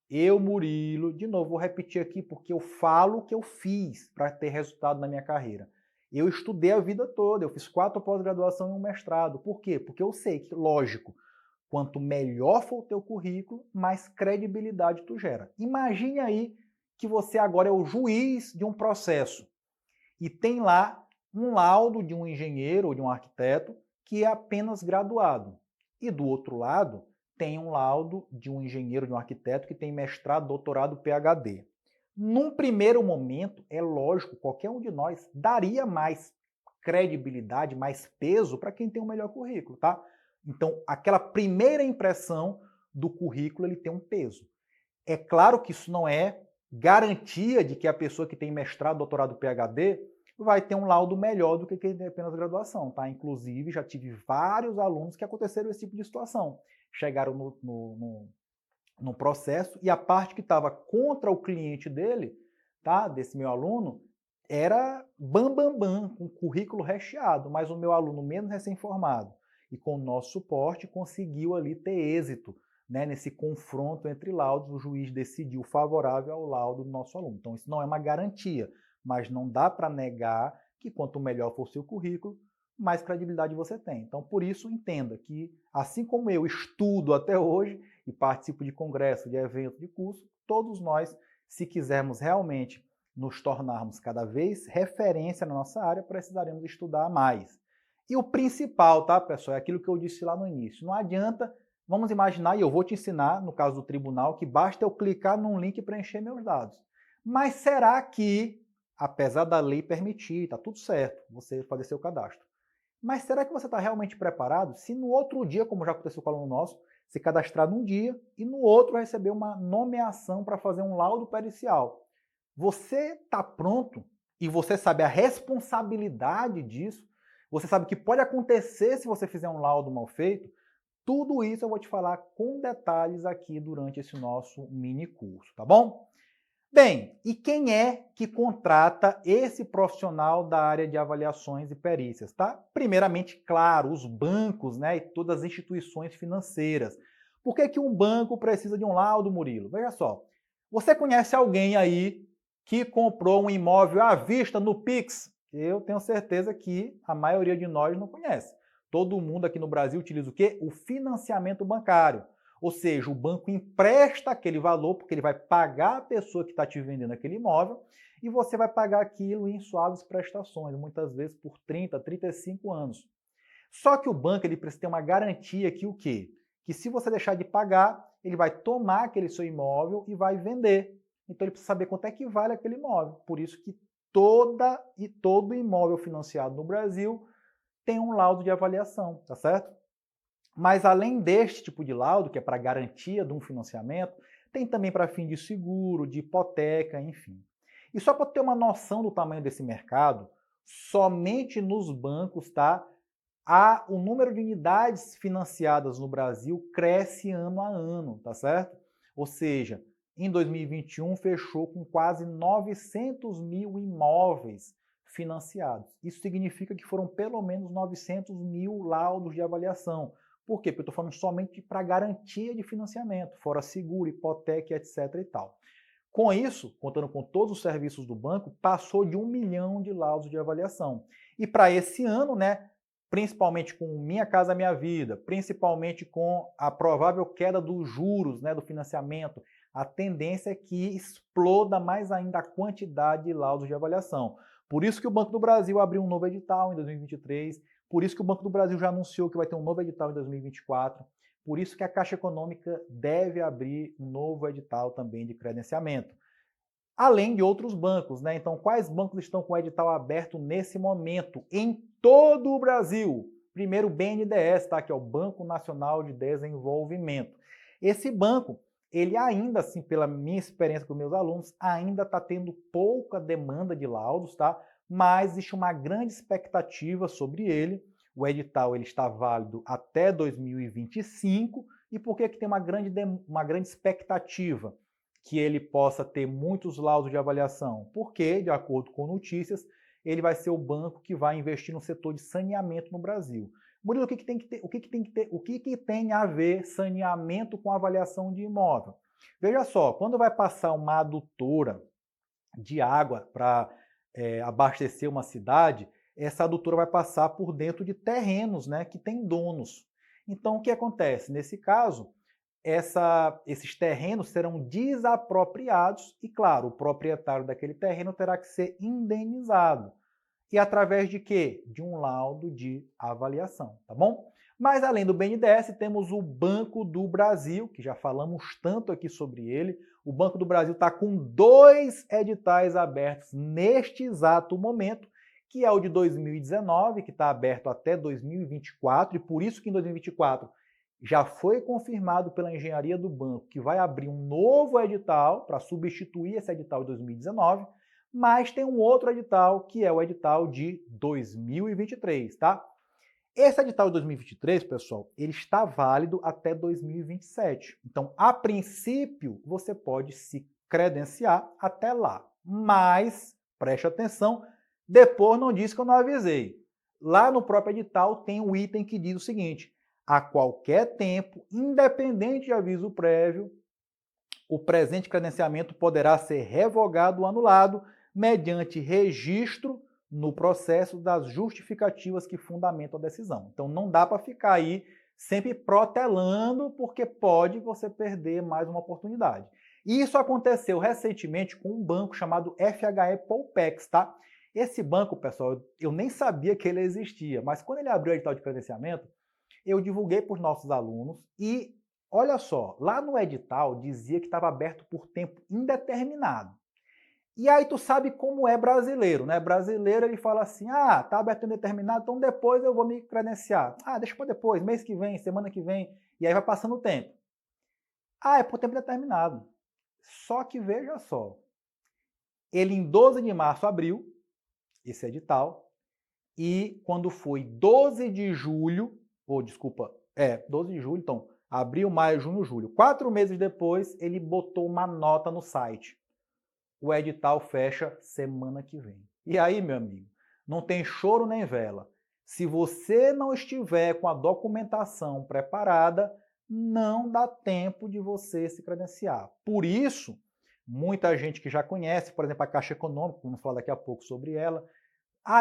[SPEAKER 1] eu, Murilo, de novo, vou repetir aqui porque eu falo o que eu fiz para ter resultado na minha carreira. Eu estudei a vida toda, eu fiz 4 pós-graduação e um mestrado. Por quê? Porque eu sei que, lógico, quanto melhor for o teu currículo, mais credibilidade tu gera. Imagine aí que você agora é o juiz de um processo e tem lá um laudo de um engenheiro ou de um arquiteto que é apenas graduado. E do outro lado, tem um laudo de um engenheiro, de um arquiteto que tem mestrado, doutorado, PhD. Num primeiro momento, é lógico, qualquer um de nós daria mais credibilidade, mais peso para quem tem um melhor currículo, tá? Então, aquela primeira impressão do currículo, ele tem um peso. É claro que isso não é garantia de que a pessoa que tem mestrado, doutorado, PhD vai ter um laudo melhor do que quem tem apenas graduação, tá? Inclusive, já tive vários alunos que aconteceram esse tipo de situação. Chegaram no processo e a parte que estava contra o cliente dele, tá? Desse meu aluno, era com currículo recheado, mas o meu aluno menos recém-formado e com o nosso suporte conseguiu ali ter êxito, né, nesse confronto entre laudos. O juiz decidiu favorável ao laudo do nosso aluno. Então isso não é uma garantia, mas não dá para negar que quanto melhor for o seu currículo, mais credibilidade você tem. Então, por isso, entenda que, assim como eu estudo até hoje e participo de congresso, de evento, de curso, todos nós, se quisermos realmente nos tornarmos cada vez referência na nossa área, precisaremos estudar mais. E o principal, tá, pessoal, é aquilo que eu disse lá no início. Não adianta, vamos imaginar, e eu vou te ensinar, no caso do tribunal, que basta eu clicar num link e preencher meus dados. Mas será que, apesar da lei permitir, tá tudo certo, você fazer seu cadastro, Mas será que você está realmente preparado se no outro dia, como já aconteceu com o aluno nosso, se cadastrar num dia e no outro receber uma nomeação para fazer um laudo pericial? Você está pronto e você sabe a responsabilidade disso? Você sabe o que pode acontecer se você fizer um laudo mal feito? Tudo isso eu vou te falar com detalhes aqui durante esse nosso mini curso, tá bom? Bem, e quem é que contrata esse profissional da área de avaliações e perícias, tá? Primeiramente, claro, os bancos, né, e todas as instituições financeiras. Por que que um banco precisa de um laudo, Murilo? Veja só, você conhece alguém aí que comprou um imóvel à vista no Pix? Eu tenho certeza que a maioria de nós não conhece. Todo mundo aqui no Brasil utiliza o quê? O financiamento bancário. Ou seja, o banco empresta aquele valor, porque ele vai pagar a pessoa que está te vendendo aquele imóvel, e você vai pagar aquilo em suaves prestações, muitas vezes por 30, 35 anos. Só que o banco ele precisa ter uma garantia que o quê? Que se você deixar de pagar, ele vai tomar aquele seu imóvel e vai vender. Então ele precisa saber quanto é que vale aquele imóvel. Por isso que todo imóvel financiado no Brasil tem um laudo de avaliação, tá certo? Mas além deste tipo de laudo, que é para garantia de um financiamento, tem também para fim de seguro, de hipoteca, enfim. E só para ter uma noção do tamanho desse mercado, somente nos bancos, tá? O número de unidades financiadas no Brasil cresce ano a ano, tá certo? Ou seja, em 2021 fechou com quase 900 mil imóveis financiados. Isso significa que foram pelo menos 900 mil laudos de avaliação. Por quê? Porque eu estou falando somente para garantia de financiamento, fora seguro, hipoteca, etc. e tal. Com isso, contando com todos os serviços do banco, passou de 1 milhão de laudos de avaliação. E para esse ano, né, principalmente com Minha Casa Minha Vida, principalmente com a provável queda dos juros, né, do financiamento, a tendência é que exploda mais ainda a quantidade de laudos de avaliação. Por isso que o Banco do Brasil abriu um novo edital em 2023, por isso que o Banco do Brasil já anunciou que vai ter um novo edital em 2024, por isso que a Caixa Econômica deve abrir um novo edital também de credenciamento. Além de outros bancos, né? Então, quais bancos estão com o edital aberto nesse momento em todo o Brasil? Primeiro, o BNDES, tá? Que é o Banco Nacional de Desenvolvimento. Esse banco, ele ainda, assim, pela minha experiência com meus alunos, ainda está tendo pouca demanda de laudos, tá? Mas existe uma grande expectativa sobre ele. O edital ele está válido até 2025. E por que tem uma grande expectativa que ele possa ter muitos laudos de avaliação? Porque, de acordo com notícias, ele vai ser o banco que vai investir no setor de saneamento no Brasil. Murilo, o que tem a ver saneamento com avaliação de imóvel? Veja só, quando vai passar uma adutora de água para abastecer uma cidade, essa adutora vai passar por dentro de terrenos, né, que têm donos. Então, o que acontece? Nesse caso, esses terrenos serão desapropriados e, claro, o proprietário daquele terreno terá que ser indenizado. E através de quê? De um laudo de avaliação, tá bom? Mas além do BNDES, temos o Banco do Brasil, que já falamos tanto aqui sobre ele. O Banco do Brasil está com 2 editais abertos neste exato momento, que é o de 2019, que está aberto até 2024, e por isso que em 2024 já foi confirmado pela engenharia do banco que vai abrir um novo edital para substituir esse edital de 2019, mas tem um outro edital que é o edital de 2023, tá? Esse edital de 2023, pessoal, ele está válido até 2027. Então, a princípio, você pode se credenciar até lá. Mas, preste atenção, depois não diz que eu não avisei. Lá no próprio edital tem um item que diz o seguinte: a qualquer tempo, independente de aviso prévio, o presente credenciamento poderá ser revogado ou anulado mediante registro no processo das justificativas que fundamentam a decisão. Então não dá para ficar aí sempre protelando, porque pode você perder mais uma oportunidade. E isso aconteceu recentemente com um banco chamado FHE Polpex, tá? Esse banco, pessoal, eu nem sabia que ele existia, mas quando ele abriu o edital de credenciamento, eu divulguei para os nossos alunos e, olha só, lá no edital dizia que estava aberto por tempo indeterminado. E aí tu sabe como é brasileiro, né? Brasileiro ele fala assim, ah, tá aberto indeterminado, então depois eu vou me credenciar. Ah, deixa para depois, mês que vem, semana que vem, e aí vai passando o tempo. Ah, é por tempo determinado. Só que veja só, ele em 12 de março abriu esse edital, e quando foi 12 de julho, ou desculpa, 12 de julho, então, abril, maio, junho, julho, 4 meses depois, ele botou uma nota no site. O edital fecha semana que vem. E aí, meu amigo, não tem choro nem vela. Se você não estiver com a documentação preparada, não dá tempo de você se credenciar. Por isso, muita gente que já conhece, por exemplo, a Caixa Econômica, vamos falar daqui a pouco sobre ela,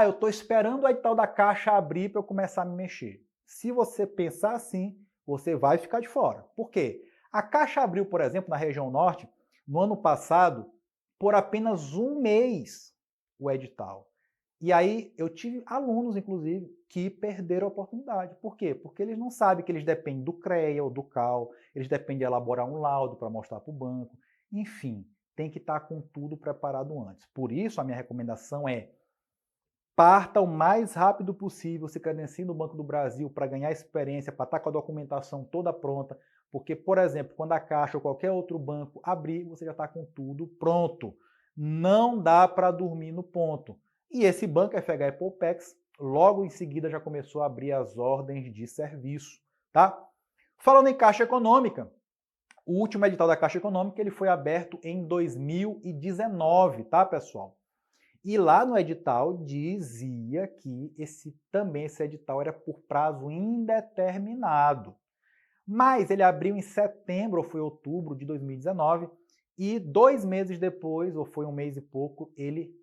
[SPEAKER 1] eu estou esperando o edital da Caixa abrir para eu começar a me mexer. Se você pensar assim, você vai ficar de fora. Por quê? A Caixa abriu, por exemplo, na região norte, no ano passado, por apenas um mês o edital. E aí eu tive alunos, inclusive, que perderam a oportunidade. Por quê? Porque eles não sabem que eles dependem do CREA ou do CAL, eles dependem de elaborar um laudo para mostrar para o banco. Enfim, tem que estar com tudo preparado antes. Por isso, a minha recomendação é parta o mais rápido possível, se credencie no Banco do Brasil para ganhar experiência, para estar com a documentação toda pronta, porque, por exemplo, quando a Caixa ou qualquer outro banco abrir, você já está com tudo pronto. Não dá para dormir no ponto. E esse banco, FH Poupex, logo em seguida já começou a abrir as ordens de serviço, tá? Falando em Caixa Econômica, o último edital da Caixa Econômica ele foi aberto em 2019, tá, pessoal? E lá no edital dizia que esse edital era por prazo indeterminado. Mas ele abriu em setembro ou foi outubro de 2019 e 2 meses depois, ou foi um mês e pouco, ele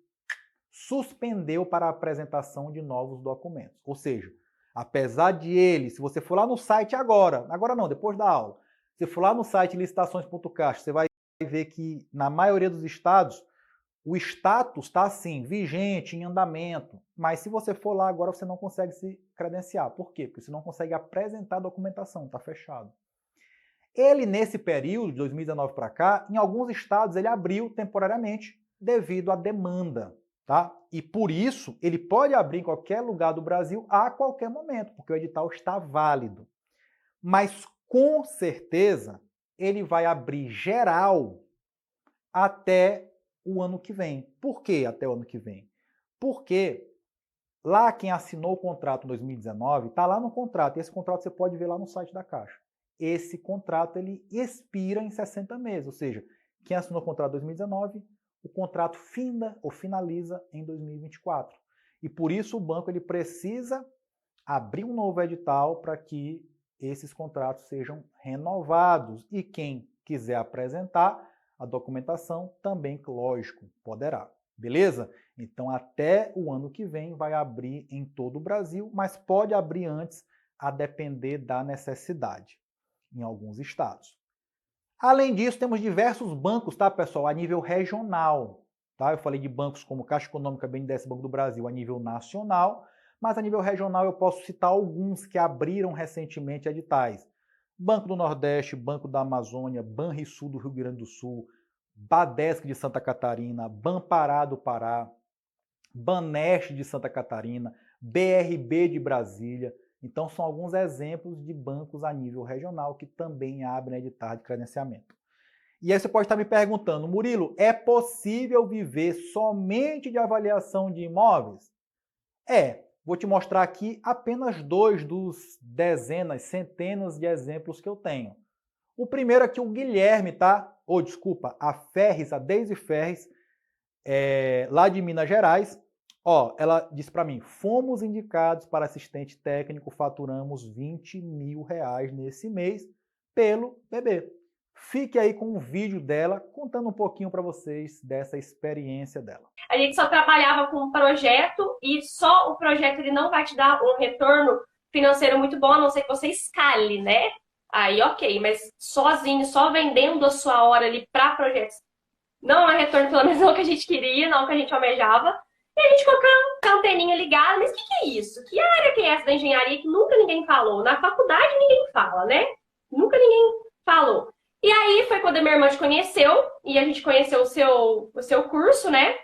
[SPEAKER 1] suspendeu para a apresentação de novos documentos. Ou seja, apesar de ele, se você for lá no site agora não, depois da aula, se for lá no site licitações.caixa, você vai ver que na maioria dos estados o status está assim, vigente, em andamento, mas se você for lá agora, você não consegue se credenciar. Por quê? Porque você não consegue apresentar a documentação, está fechado. Ele, nesse período, de 2019 para cá, em alguns estados, ele abriu temporariamente devido à demanda, tá? E por isso, ele pode abrir em qualquer lugar do Brasil a qualquer momento, porque o edital está válido. Mas, com certeza, ele vai abrir geral até o ano que vem. Por que até o ano que vem? Porque lá quem assinou o contrato em 2019, está lá no contrato, e esse contrato você pode ver lá no site da Caixa. Esse contrato ele expira em 60 meses, ou seja, quem assinou o contrato em 2019, o contrato finda ou finaliza em 2024. E por isso o banco ele precisa abrir um novo edital para que esses contratos sejam renovados. E quem quiser apresentar a documentação também, lógico, poderá. Beleza? Então, até o ano que vem vai abrir em todo o Brasil, mas pode abrir antes a depender da necessidade em alguns estados. Além disso, temos diversos bancos, tá, pessoal, a nível regional. Tá? Eu falei de bancos como Caixa Econômica, BNDES, Banco do Brasil a nível nacional, mas a nível regional eu posso citar alguns que abriram recentemente editais. Banco do Nordeste, Banco da Amazônia, Banrisul do Rio Grande do Sul, Badesc de Santa Catarina, Banpará do Pará, Baneste de Santa Catarina, BRB de Brasília. Então, são alguns exemplos de bancos a nível regional que também abrem edital de credenciamento. E aí você pode estar me perguntando, Murilo, é possível viver somente de avaliação de imóveis? Vou te mostrar aqui apenas 2 dos dezenas, centenas de exemplos que eu tenho. O primeiro aqui, o Guilherme, tá? A Ferris, a Deise Ferris, lá de Minas Gerais. Ela disse para mim, fomos indicados para assistente técnico, faturamos R$20 mil nesse mês pelo BB. Fique aí com um vídeo dela, contando um pouquinho para vocês dessa experiência dela.
[SPEAKER 2] A gente só trabalhava com um projeto e só o projeto ele não vai te dar um retorno financeiro muito bom, a não ser que você escale, né? Aí ok, mas sozinho, só vendendo a sua hora ali para projetos, não é retorno, pelo menos não que a gente queria, não que a gente almejava. E a gente colocando a anteninha ligada, mas o que é isso? Que área que é essa da engenharia que nunca ninguém falou? Na faculdade ninguém fala, né? Nunca ninguém falou. E aí foi quando a minha irmã te conheceu, e a gente conheceu o seu curso, né?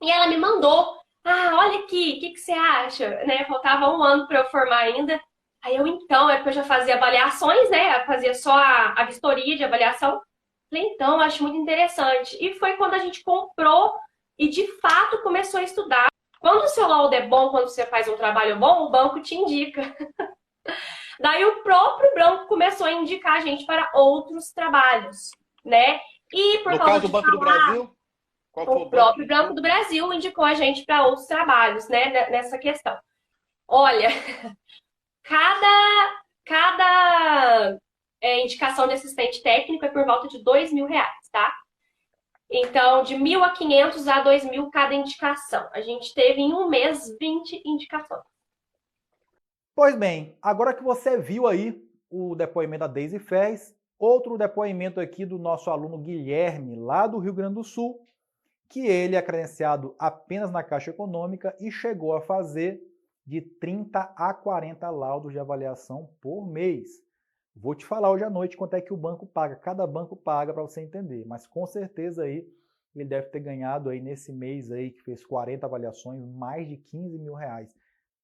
[SPEAKER 2] E ela me mandou, olha aqui, o que que você acha? Né? Faltava um ano para eu formar ainda. Aí eu, então, é porque eu já fazia avaliações, né? Eu fazia só a vistoria de avaliação. Falei, então, acho muito interessante. E foi quando a gente comprou e, de fato, começou a estudar. Quando o seu laudo é bom, quando você faz um trabalho bom, o banco te indica. Daí o próprio banco começou a indicar a gente para outros trabalhos, né? E por
[SPEAKER 3] No
[SPEAKER 2] causa
[SPEAKER 3] caso do
[SPEAKER 2] de
[SPEAKER 3] Banco do Brasil, qual foi
[SPEAKER 2] o
[SPEAKER 3] o banco que
[SPEAKER 2] próprio Banco
[SPEAKER 3] indicou?
[SPEAKER 2] do Brasil indicou a gente para outros trabalhos, né? Nessa questão. Olha, cada indicação de assistente técnico é por volta de R$ 2.000, tá? Então, de 1.500 a 2.000 cada indicação. A gente teve em um mês 20 indicações.
[SPEAKER 1] Pois bem, agora que você viu aí o depoimento da Deise Ferres, outro depoimento aqui do nosso aluno Guilherme, lá do Rio Grande do Sul, que ele é credenciado apenas na Caixa Econômica e chegou a fazer de 30 a 40 laudos de avaliação por mês. Vou te falar hoje à noite quanto é que o banco paga, cada banco paga para você entender, mas com certeza aí ele deve ter ganhado aí nesse mês aí que fez 40 avaliações, mais de R$ 15.000,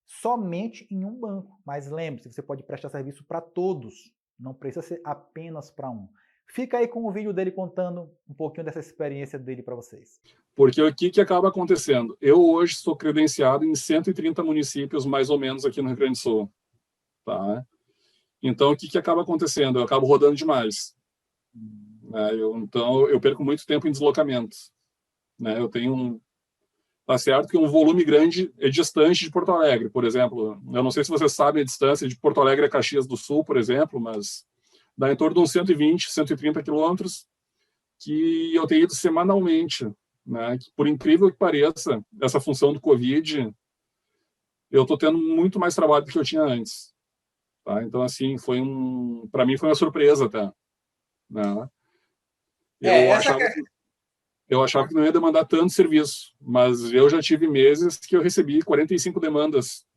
[SPEAKER 1] somente em um banco. Mas lembre-se, você pode prestar serviço para todos, não precisa ser apenas para um. Fica aí com o vídeo dele contando um pouquinho dessa experiência dele para vocês.
[SPEAKER 4] Porque o que acaba acontecendo? Eu hoje sou credenciado em 130 municípios, mais ou menos, aqui no Rio Grande do Sul. Tá? Então, o que acaba acontecendo? Eu acabo rodando demais. Né? Então, eu perco muito tempo em deslocamentos. Né? Eu tenho Tá certo que um volume grande é distante de Porto Alegre, por exemplo. Eu não sei se vocês sabem a distância de Porto Alegre a Caxias do Sul, por exemplo, mas dá em torno de uns 120, 130 quilômetros que eu tenho ido semanalmente. Né? Que, por incrível que pareça, essa função do Covid, eu estou tendo muito mais trabalho do que eu tinha antes. Tá? Então, assim, para mim foi uma surpresa até. Né?
[SPEAKER 3] É,
[SPEAKER 4] Eu
[SPEAKER 3] essa
[SPEAKER 4] achava
[SPEAKER 3] que...
[SPEAKER 4] que eu achava que não ia demandar tanto serviço, mas eu já tive meses que eu recebi 45 demandas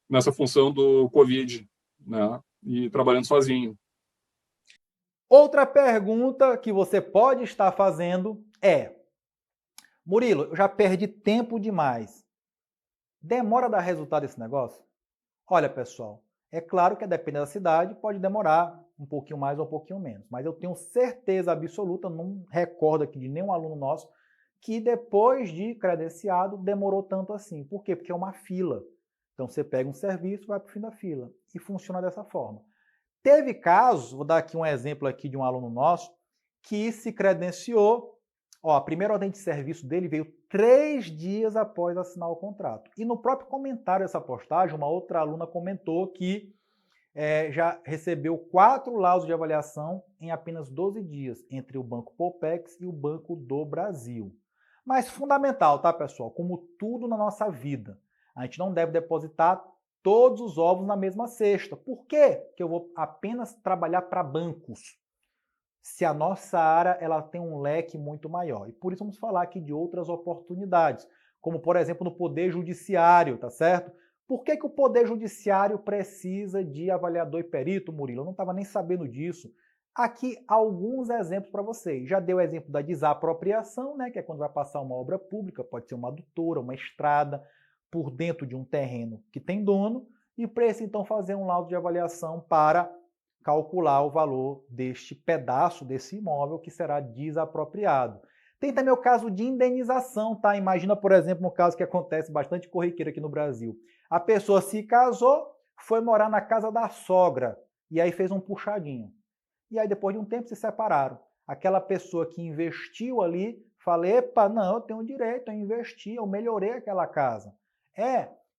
[SPEAKER 4] nessa função do Covid, né? E trabalhando sozinho.
[SPEAKER 1] Outra pergunta que você pode estar fazendo é: Murilo, eu já perdi tempo demais. Demora a dar resultado esse negócio? Olha, pessoal, é claro que dependendo da cidade, pode demorar um pouquinho mais ou um pouquinho menos, mas eu tenho certeza absoluta, não recordo aqui de nenhum aluno nosso, que depois de credenciado demorou tanto assim. Por quê? Porque é uma fila. Então você pega um serviço, vai para o fim da fila e funciona dessa forma. Teve casos, vou dar aqui um exemplo aqui de um aluno nosso, que se credenciou, a primeira ordem de serviço dele veio 3 dias após assinar o contrato. E no próprio comentário dessa postagem, uma outra aluna comentou que já recebeu 4 laudos de avaliação em apenas 12 dias, entre o Banco Polpex e o Banco do Brasil. Mas fundamental, tá, pessoal? Como tudo na nossa vida, a gente não deve depositar todos os ovos na mesma cesta. Por quê? Porque eu vou apenas trabalhar para bancos, se a nossa área ela tem um leque muito maior. E por isso vamos falar aqui de outras oportunidades, como por exemplo no Poder Judiciário, tá certo? Por que o Poder Judiciário precisa de avaliador e perito, Murilo? Eu não estava nem sabendo disso. Aqui alguns exemplos para vocês. Já dei o exemplo da desapropriação, né, que é quando vai passar uma obra pública, pode ser uma adutora, uma estrada, por dentro de um terreno que tem dono, e precisa então fazer um laudo de avaliação para calcular o valor deste pedaço desse imóvel que será desapropriado. Tem também o caso de indenização, tá? Imagina, por exemplo, um caso que acontece bastante corriqueiro aqui no Brasil. A pessoa se casou, foi morar na casa da sogra e aí fez um puxadinho. E aí depois de um tempo se separaram. Aquela pessoa que investiu ali, fala, epa, não, eu tenho direito a investir, eu melhorei aquela casa.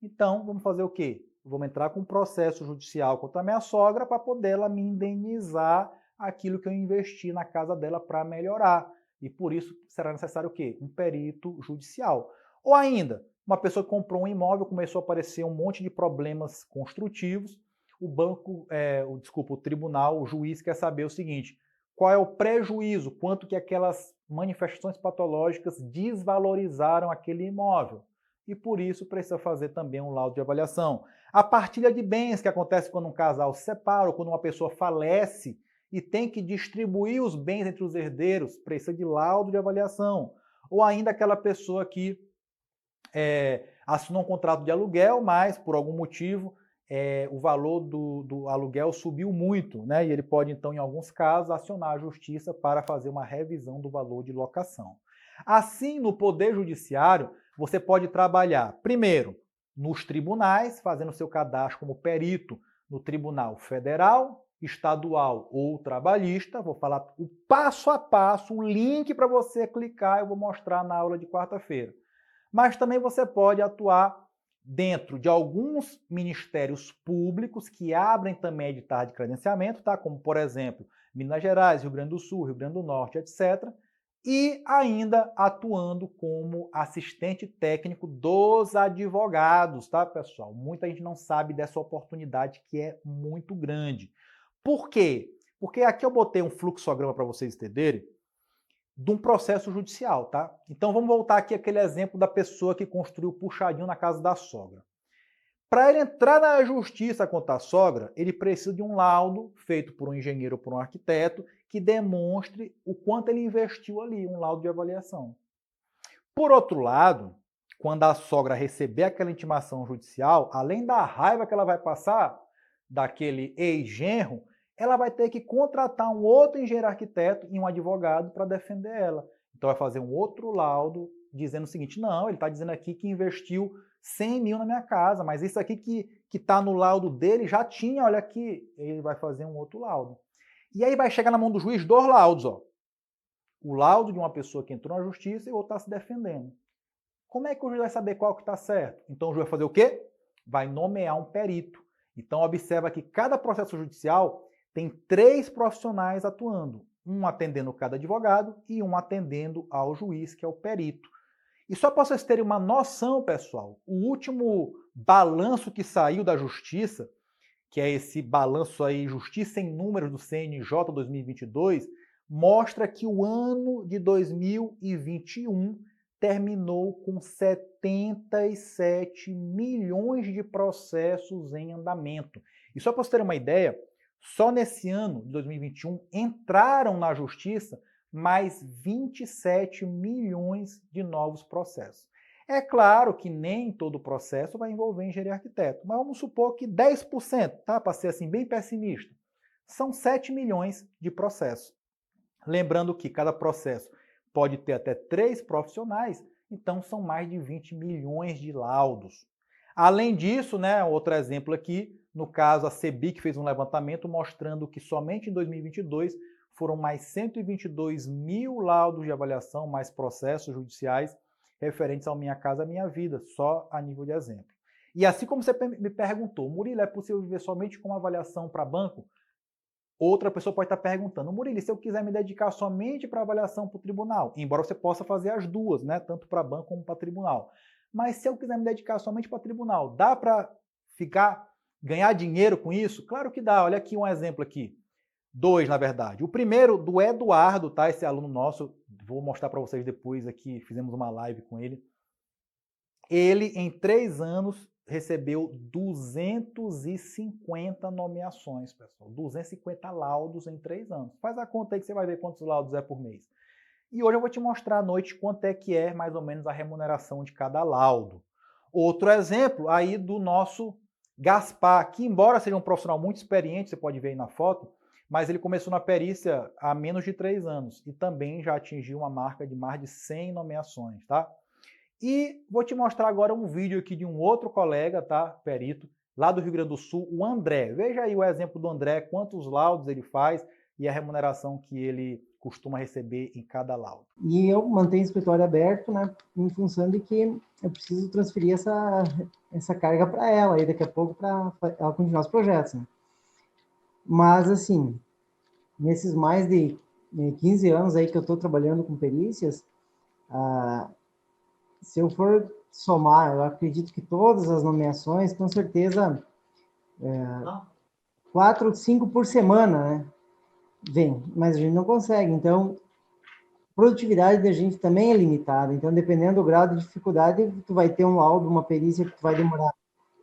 [SPEAKER 1] Então vamos fazer o quê? Vamos entrar com um processo judicial contra a minha sogra para poder ela me indenizar aquilo que eu investi na casa dela para melhorar. E por isso será necessário o quê? Um perito judicial. Ou ainda, uma pessoa que comprou um imóvel, começou a aparecer um monte de problemas construtivos, o tribunal, o juiz quer saber o seguinte: qual é o prejuízo, quanto que aquelas manifestações patológicas desvalorizaram aquele imóvel. E por isso precisa fazer também um laudo de avaliação. A partilha de bens, que acontece quando um casal se separa ou quando uma pessoa falece e tem que distribuir os bens entre os herdeiros, precisa de laudo de avaliação. Ou ainda aquela pessoa que assinou um contrato de aluguel, mas por algum motivo o valor do aluguel subiu muito, né? E ele pode, então, em alguns casos, acionar a justiça para fazer uma revisão do valor de locação. Assim, no Poder Judiciário, você pode trabalhar, primeiro, nos tribunais, fazendo seu cadastro como perito no Tribunal Federal, Estadual ou Trabalhista. Vou falar o passo a passo, um link para você clicar, eu vou mostrar na aula de quarta-feira. Mas também você pode atuar dentro de alguns ministérios públicos que abrem também editais de credenciamento, tá? Como, por exemplo, Minas Gerais, Rio Grande do Sul, Rio Grande do Norte, etc., e ainda atuando como assistente técnico dos advogados, tá, pessoal? Muita gente não sabe dessa oportunidade que é muito grande. Por quê? Porque aqui eu botei um fluxograma para vocês entenderem de um processo judicial, tá? Então vamos voltar aqui àquele exemplo da pessoa que construiu o puxadinho na casa da sogra. Para ele entrar na justiça contra a sogra, ele precisa de um laudo feito por um engenheiro ou por um arquiteto que demonstre o quanto ele investiu ali, um laudo de avaliação. Por outro lado, quando a sogra receber aquela intimação judicial, além da raiva que ela vai passar daquele ex-genro, ela vai ter que contratar um outro engenheiro arquiteto e um advogado para defender ela. Então vai fazer um outro laudo dizendo o seguinte, não, ele está dizendo aqui que investiu 100 mil na minha casa, mas isso aqui que está no laudo dele já tinha, olha aqui, ele vai fazer um outro laudo. E aí vai chegar na mão do juiz 2 laudos, ó. O laudo de uma pessoa que entrou na justiça e o outro está se defendendo. Como é que o juiz vai saber qual que está certo? Então o juiz vai fazer o quê? Vai nomear um perito. Então observa que cada processo judicial tem 3 profissionais atuando, um atendendo cada advogado e um atendendo ao juiz, que é o perito. E só para vocês terem uma noção, pessoal, o último balanço que saiu da Justiça, que é esse balanço aí, Justiça em Números do CNJ 2022, mostra que o ano de 2021 terminou com 77 milhões de processos em andamento. E só para vocês terem uma ideia, só nesse ano de 2021 entraram na Justiça mais 27 milhões de novos processos. É claro que nem todo processo vai envolver engenheiro e arquiteto, mas vamos supor que 10%, tá? Para ser assim bem pessimista, são 7 milhões de processos. Lembrando que cada processo pode ter até 3 profissionais, então são mais de 20 milhões de laudos. Além disso, né, outro exemplo aqui, no caso a CEBIC fez um levantamento mostrando que somente em 2022 foram mais 122 mil laudos de avaliação, mais processos judiciais referentes ao Minha Casa Minha Vida, só a nível de exemplo. E assim como você me perguntou, Murilo, é possível viver somente com avaliação para banco? Outra pessoa pode estar perguntando, Murilo, se eu quiser me dedicar somente para avaliação para o tribunal? Embora você possa fazer as duas, né? Tanto para banco como para tribunal. Mas se eu quiser me dedicar somente para tribunal, dá para ganhar dinheiro com isso? Claro que dá. Olha aqui um exemplo aqui. 2, na verdade. O primeiro do Eduardo, tá? Esse aluno nosso, vou mostrar para vocês depois aqui, fizemos uma live com ele. Ele, em 3 anos, recebeu 250 nomeações, pessoal. 250 laudos em 3 anos. Faz a conta aí que você vai ver quantos laudos é por mês. E hoje eu vou te mostrar à noite quanto é que é mais ou menos a remuneração de cada laudo. Outro exemplo aí do nosso Gaspar, que embora seja um profissional muito experiente, você pode ver aí na foto, mas ele começou na perícia há menos de 3 anos e também já atingiu uma marca de mais de 100 nomeações, tá? E vou te mostrar agora um vídeo aqui de um outro colega, tá, perito, lá do Rio Grande do Sul, o André. Veja aí o exemplo do André, quantos laudos ele faz e a remuneração que ele costuma receber em cada laudo.
[SPEAKER 5] E eu mantenho o escritório aberto, né, em função de que eu preciso transferir essa carga para ela aí daqui a pouco para ela continuar os projetos, né? Mas, assim, nesses mais de 15 anos aí que eu estou trabalhando com perícias, se eu for somar, eu acredito que todas as nomeações, com certeza, 4, 5 por semana, né? Vem, mas a gente não consegue. Então, a produtividade da gente também é limitada. Então, dependendo do grau de dificuldade, tu vai ter um laudo, uma perícia que tu vai demorar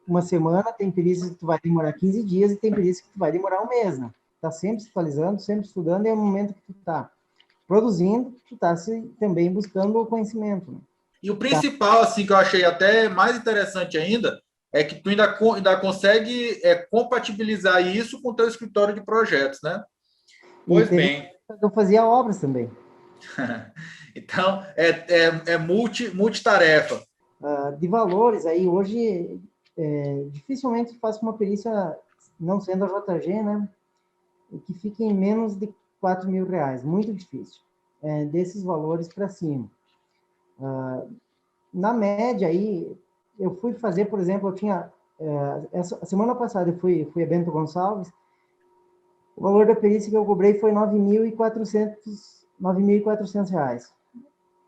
[SPEAKER 5] uma semana, tem perícias que tu vai demorar 15 dias e tem perícias que tu vai demorar um mês, né? tá sempre se atualizando, sempre estudando, e é o momento que tu tá produzindo, tu tá também buscando o conhecimento, né?
[SPEAKER 3] E o principal, assim, que eu achei até mais interessante ainda, é que tu ainda consegue compatibilizar isso com o teu escritório de projetos, né?
[SPEAKER 5] E
[SPEAKER 3] Pois bem.
[SPEAKER 5] eu fazia obras também.
[SPEAKER 3] Então, é multitarefa.
[SPEAKER 5] De valores, aí hoje, dificilmente faço uma perícia, não sendo a JG, né, que fique em menos de R$ 4.000, muito difícil, desses valores para cima. Na média aí, eu fui fazer, por exemplo, eu tinha, a semana passada eu fui a Bento Gonçalves, o valor da perícia que eu cobrei foi R$ 9.400.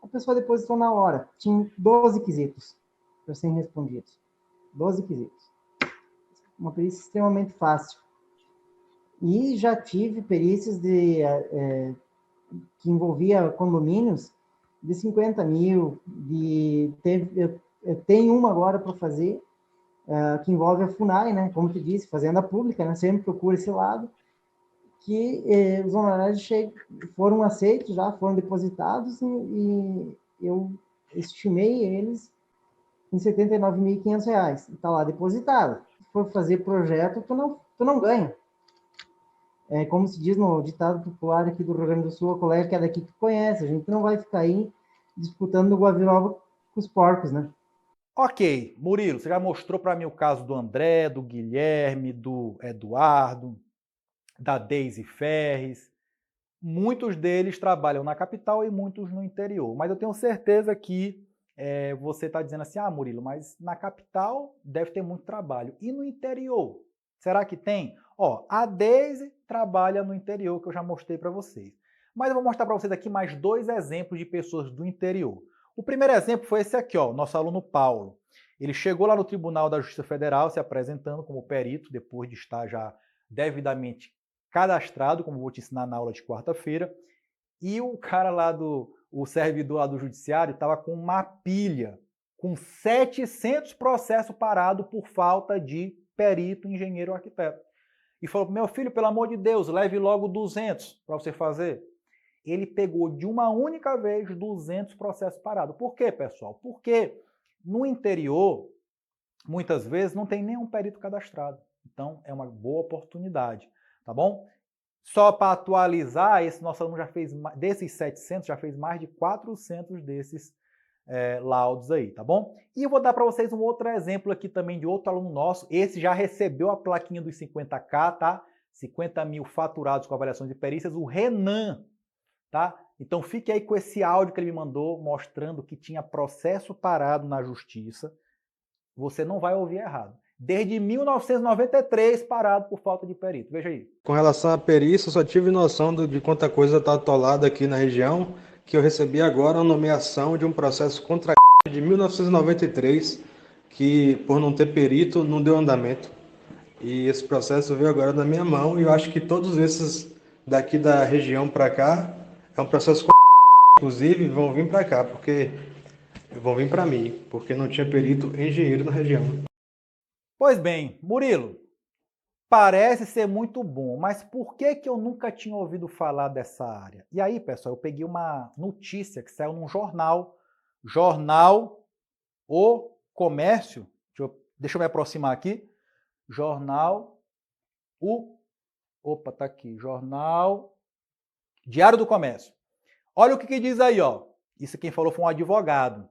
[SPEAKER 5] A pessoa depositou na hora. Tinha 12 quesitos para serem respondidos. 12 quesitos. Uma perícia extremamente fácil. E já tive perícias que envolvia condomínios de 50 mil. Eu tenho uma agora para fazer, que envolve a FUNAI, né? Como tu disse, fazenda pública, né? Sempre procura esse lado. Que os honorários foram aceitos, já foram depositados, e eu estimei eles em R$ 79.500. Está lá depositado. Se for fazer projeto, tu não ganha. É como se diz no ditado popular aqui do Rio Grande do Sul, a colega que é daqui que conhece, a gente não vai ficar aí disputando o Guavirova com os porcos, né?
[SPEAKER 1] Ok, Murilo, você já mostrou para mim o caso do André, do Guilherme, do Eduardo, da Deise Ferres. Muitos deles trabalham na capital e muitos no interior. Mas eu tenho certeza que você está dizendo assim, Murilo, mas na capital deve ter muito trabalho. E no interior? Será que tem? A Deise trabalha no interior, que eu já mostrei para vocês. Mas eu vou mostrar para vocês aqui mais 2 exemplos de pessoas do interior. O primeiro exemplo foi esse aqui, nosso aluno Paulo. Ele chegou lá no Tribunal da Justiça Federal se apresentando como perito, depois de estar já devidamente cadastrado, como vou te ensinar na aula de quarta-feira, e o cara lá o servidor lá do judiciário estava com uma pilha, com 700 processos parados por falta de perito, engenheiro ou arquiteto. E falou, meu filho, pelo amor de Deus, leve logo 200 para você fazer. Ele pegou de uma única vez 200 processos parados. Por quê, pessoal? Porque no interior, muitas vezes, não tem nenhum perito cadastrado. Então, é uma boa oportunidade. Tá bom? Só para atualizar, esse nosso aluno já fez, desses 700, já fez mais de 400 desses laudos aí, tá bom? E eu vou dar para vocês um outro exemplo aqui também de outro aluno nosso. Esse já recebeu a plaquinha dos 50K, tá? 50 mil faturados com avaliações de perícias, o Renan, tá? Então fique aí com esse áudio que ele me mandou, mostrando que tinha processo parado na justiça. Você não vai ouvir errado. Desde 1993 parado por falta de perito. Veja aí.
[SPEAKER 6] Com relação à perícia, eu só tive noção de quanta coisa está atolada aqui na região, que eu recebi agora a nomeação de um processo contra a de 1993, que por não ter perito não deu andamento. E esse processo veio agora na minha mão, e eu acho que todos esses daqui da região para cá, é um processo inclusive, vão vir para cá, porque vão vir para mim, porque não tinha perito engenheiro na região.
[SPEAKER 1] Pois bem, Murilo, parece ser muito bom, mas por que eu nunca tinha ouvido falar dessa área? E aí, pessoal, eu peguei uma notícia que saiu num jornal O Comércio, deixa eu me aproximar aqui, tá aqui, Jornal Diário do Comércio. Olha o que diz aí, Isso quem falou foi um advogado.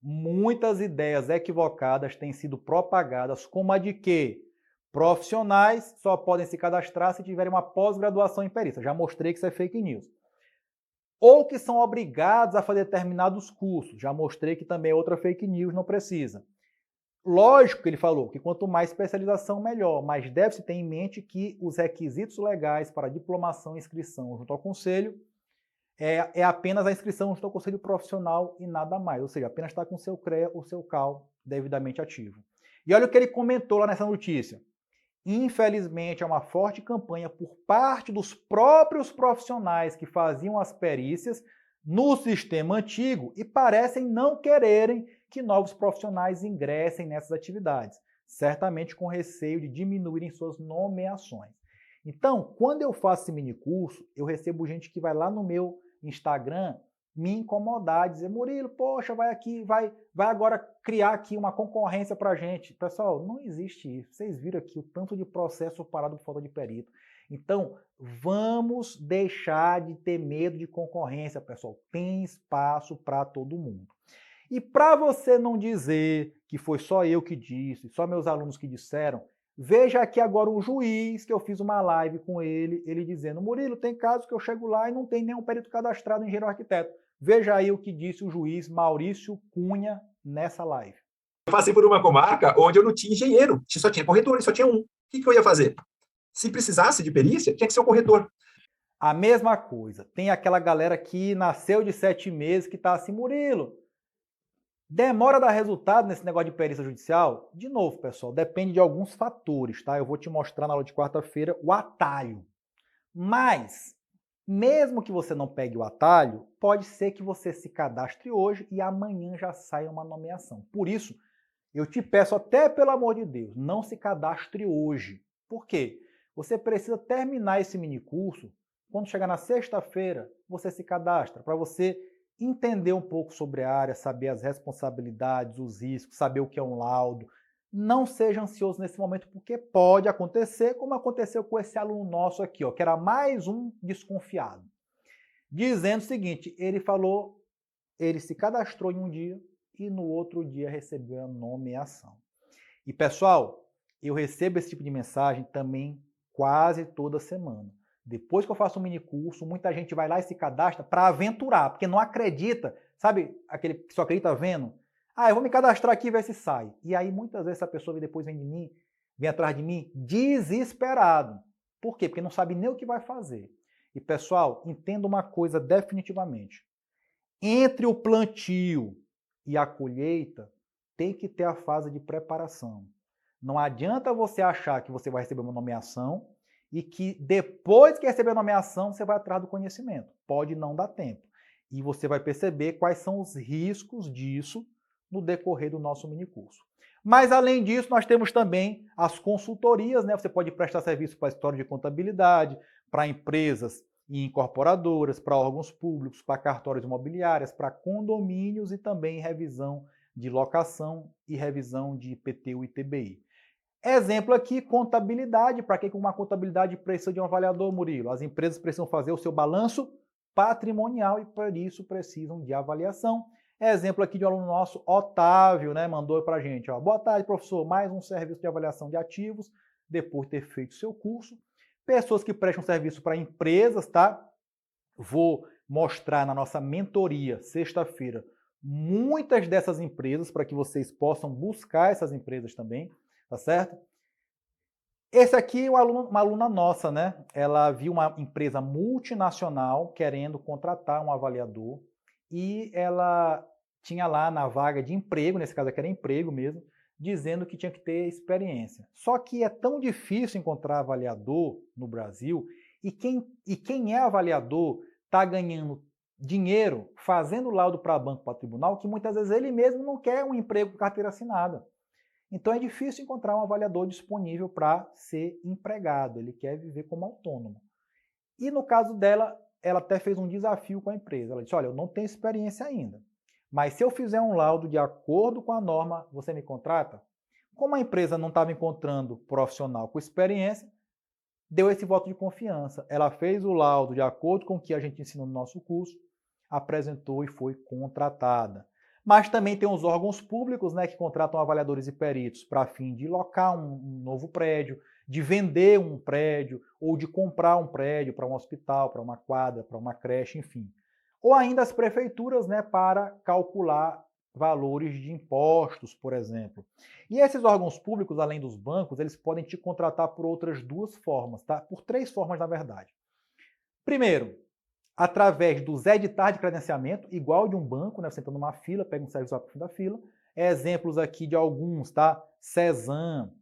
[SPEAKER 1] Muitas ideias equivocadas têm sido propagadas, como a de que profissionais só podem se cadastrar se tiverem uma pós-graduação em perícia. Já mostrei que isso é fake news. Ou que são obrigados a fazer determinados cursos. Já mostrei que também é outra fake news, não precisa. Lógico que ele falou que quanto mais especialização, melhor, mas deve-se ter em mente que os requisitos legais para diplomação e inscrição junto ao Conselho é apenas a inscrição junto ao Conselho Profissional e nada mais, ou seja, apenas estar com o seu CREA ou seu CAL devidamente ativo. E olha o que ele comentou lá nessa notícia. Infelizmente, há uma forte campanha por parte dos próprios profissionais que faziam as perícias no sistema antigo e parecem não quererem que novos profissionais ingressem nessas atividades, certamente com receio de diminuírem suas nomeações. Então, quando eu faço esse mini curso, eu recebo gente que vai lá no meu Instagram me incomodar, dizer, Murilo, poxa, vai agora criar aqui uma concorrência para a gente. Pessoal, não existe isso. Vocês viram aqui o tanto de processo parado por falta de perito. Então, vamos deixar de ter medo de concorrência, pessoal. Tem espaço para todo mundo. E para você não dizer que foi só eu que disse, só meus alunos que disseram, veja aqui agora o juiz, que eu fiz uma live com ele dizendo, Murilo, tem casos que eu chego lá e não tem nenhum perito cadastrado em engenheiro arquiteto. Veja aí o que disse o juiz Maurício Cunha nessa live.
[SPEAKER 7] Eu passei por uma comarca onde eu não tinha engenheiro, só tinha corretor, só tinha um. O que eu ia fazer? Se precisasse de perícia, tinha que ser o corretor.
[SPEAKER 1] A mesma coisa. Tem aquela galera que nasceu de 7 meses que está assim, Murilo, demora dar resultado nesse negócio de perícia judicial? De novo, pessoal, depende de alguns fatores, tá? Eu vou te mostrar na aula de quarta-feira o atalho. Mas, mesmo que você não pegue o atalho, pode ser que você se cadastre hoje e amanhã já saia uma nomeação. Por isso, eu te peço até pelo amor de Deus, não se cadastre hoje. Por quê? Você precisa terminar esse mini curso. Quando chegar na sexta-feira, você se cadastra para você entender um pouco sobre a área, saber as responsabilidades, os riscos, saber o que é um laudo. Não seja ansioso nesse momento, porque pode acontecer, como aconteceu com esse aluno nosso aqui, ó, que era mais um desconfiado. Dizendo o seguinte, ele se cadastrou em um dia e no outro dia recebeu a nomeação. E pessoal, eu recebo esse tipo de mensagem também quase toda semana. Depois que eu faço um mini curso, muita gente vai lá e se cadastra para aventurar, porque não acredita, sabe aquele que só acredita vendo? Ah, eu vou me cadastrar aqui e ver se sai. E aí muitas vezes essa pessoa depois vem atrás de mim desesperado. Por quê? Porque não sabe nem o que vai fazer. E pessoal, entenda uma coisa definitivamente. Entre o plantio e a colheita, tem que ter a fase de preparação. Não adianta você achar que você vai receber uma nomeação e que depois que receber a nomeação, você vai atrás do conhecimento. Pode não dar tempo. E você vai perceber quais são os riscos disso no decorrer do nosso minicurso. Mas, além disso, nós temos também as consultorias, né? Você pode prestar serviço para escritório de contabilidade, para empresas e incorporadoras, para órgãos públicos, para cartórios imobiliárias, para condomínios e também revisão de locação e revisão de IPTU e TBI. Exemplo aqui, contabilidade. Para que uma contabilidade precisa de um avaliador, Murilo? As empresas precisam fazer o seu balanço patrimonial e, por isso, precisam de avaliação. Exemplo aqui de um aluno nosso, Otávio, né? Mandou para a gente. Ó, boa tarde, professor. Mais um serviço de avaliação de ativos, depois de ter feito seu curso. Pessoas que prestam serviço para empresas, tá? Vou mostrar na nossa mentoria, sexta-feira, muitas dessas empresas, para que vocês possam buscar essas empresas também. Tá certo? Esse aqui é uma aluna nossa, né? Ela viu uma empresa multinacional querendo contratar um avaliador e ela tinha lá na vaga de emprego, nesse caso aqui era emprego mesmo, dizendo que tinha que ter experiência. Só que é tão difícil encontrar avaliador no Brasil e quem é avaliador está ganhando dinheiro fazendo laudo para banco, para tribunal, que muitas vezes ele mesmo não quer um emprego com carteira assinada. Então é difícil encontrar um avaliador disponível para ser empregado, ele quer viver como autônomo. E no caso dela, ela até fez um desafio com a empresa. Ela disse, olha, eu não tenho experiência ainda, mas se eu fizer um laudo de acordo com a norma, você me contrata? Como a empresa não estava encontrando profissional com experiência, deu esse voto de confiança. Ela fez o laudo de acordo com o que a gente ensinou no nosso curso, apresentou e foi contratada. Mas também tem os órgãos públicos, né, que contratam avaliadores e peritos para fim de locar um novo prédio, de vender um prédio ou de comprar um prédio para um hospital, para uma quadra, para uma creche, enfim. Ou ainda as prefeituras, né, para calcular valores de impostos, por exemplo. E esses órgãos públicos, além dos bancos, eles podem te contratar por outras duas formas, tá? Por 3 formas, na verdade. Primeiro, através dos editais de credenciamento, igual de um banco, né? Você entra numa fila, pega um serviço para o fim da fila. Exemplos aqui de alguns, tá? Cezam,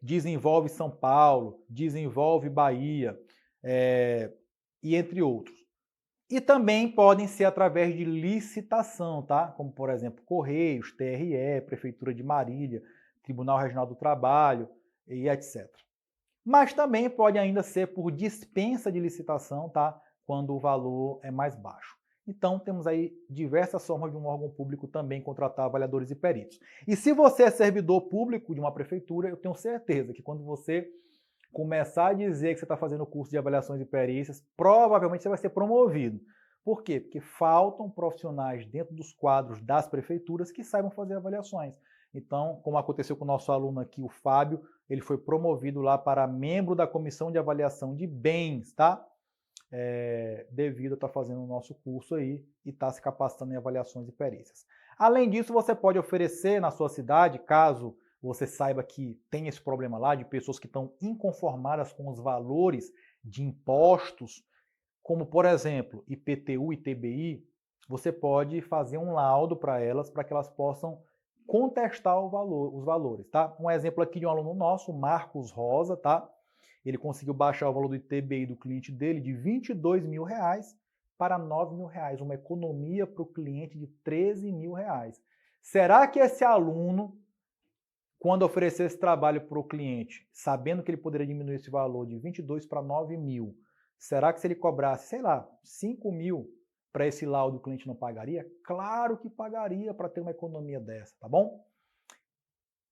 [SPEAKER 1] Desenvolve São Paulo, Desenvolve Bahia, e entre outros. E também podem ser através de licitação, tá? Como, por exemplo, Correios, TRE, Prefeitura de Marília, Tribunal Regional do Trabalho e etc. Mas também pode ainda ser por dispensa de licitação, tá? Quando o valor é mais baixo. Então, temos aí diversas formas de um órgão público também contratar avaliadores e peritos. E se você é servidor público de uma prefeitura, eu tenho certeza que quando você começar a dizer que você está fazendo curso de avaliações e perícias, provavelmente você vai ser promovido. Por quê? Porque faltam profissionais dentro dos quadros das prefeituras que saibam fazer avaliações. Então, como aconteceu com o nosso aluno aqui, o Fábio, ele foi promovido lá para membro da comissão de avaliação de bens, tá? Devido a estar fazendo o nosso curso aí e estar se capacitando em avaliações e perícias. Além disso, você pode oferecer na sua cidade, caso você saiba que tem esse problema lá de pessoas que estão inconformadas com os valores de impostos, como, por exemplo, IPTU e ITBI, você pode fazer um laudo para que elas possam contestar os valores, tá? Um exemplo aqui de um aluno nosso, Marcos Rosa, tá? Ele conseguiu baixar o valor do ITBI do cliente dele de R$22 mil para R$9 mil, uma economia para o cliente de R$13 mil. Será que esse aluno, quando oferecer esse trabalho para o cliente, sabendo que ele poderia diminuir esse valor de 22 para 9 mil, será que se ele cobrasse, sei lá, 5 mil para esse laudo o cliente não pagaria? Claro que pagaria para ter uma economia dessa, tá bom?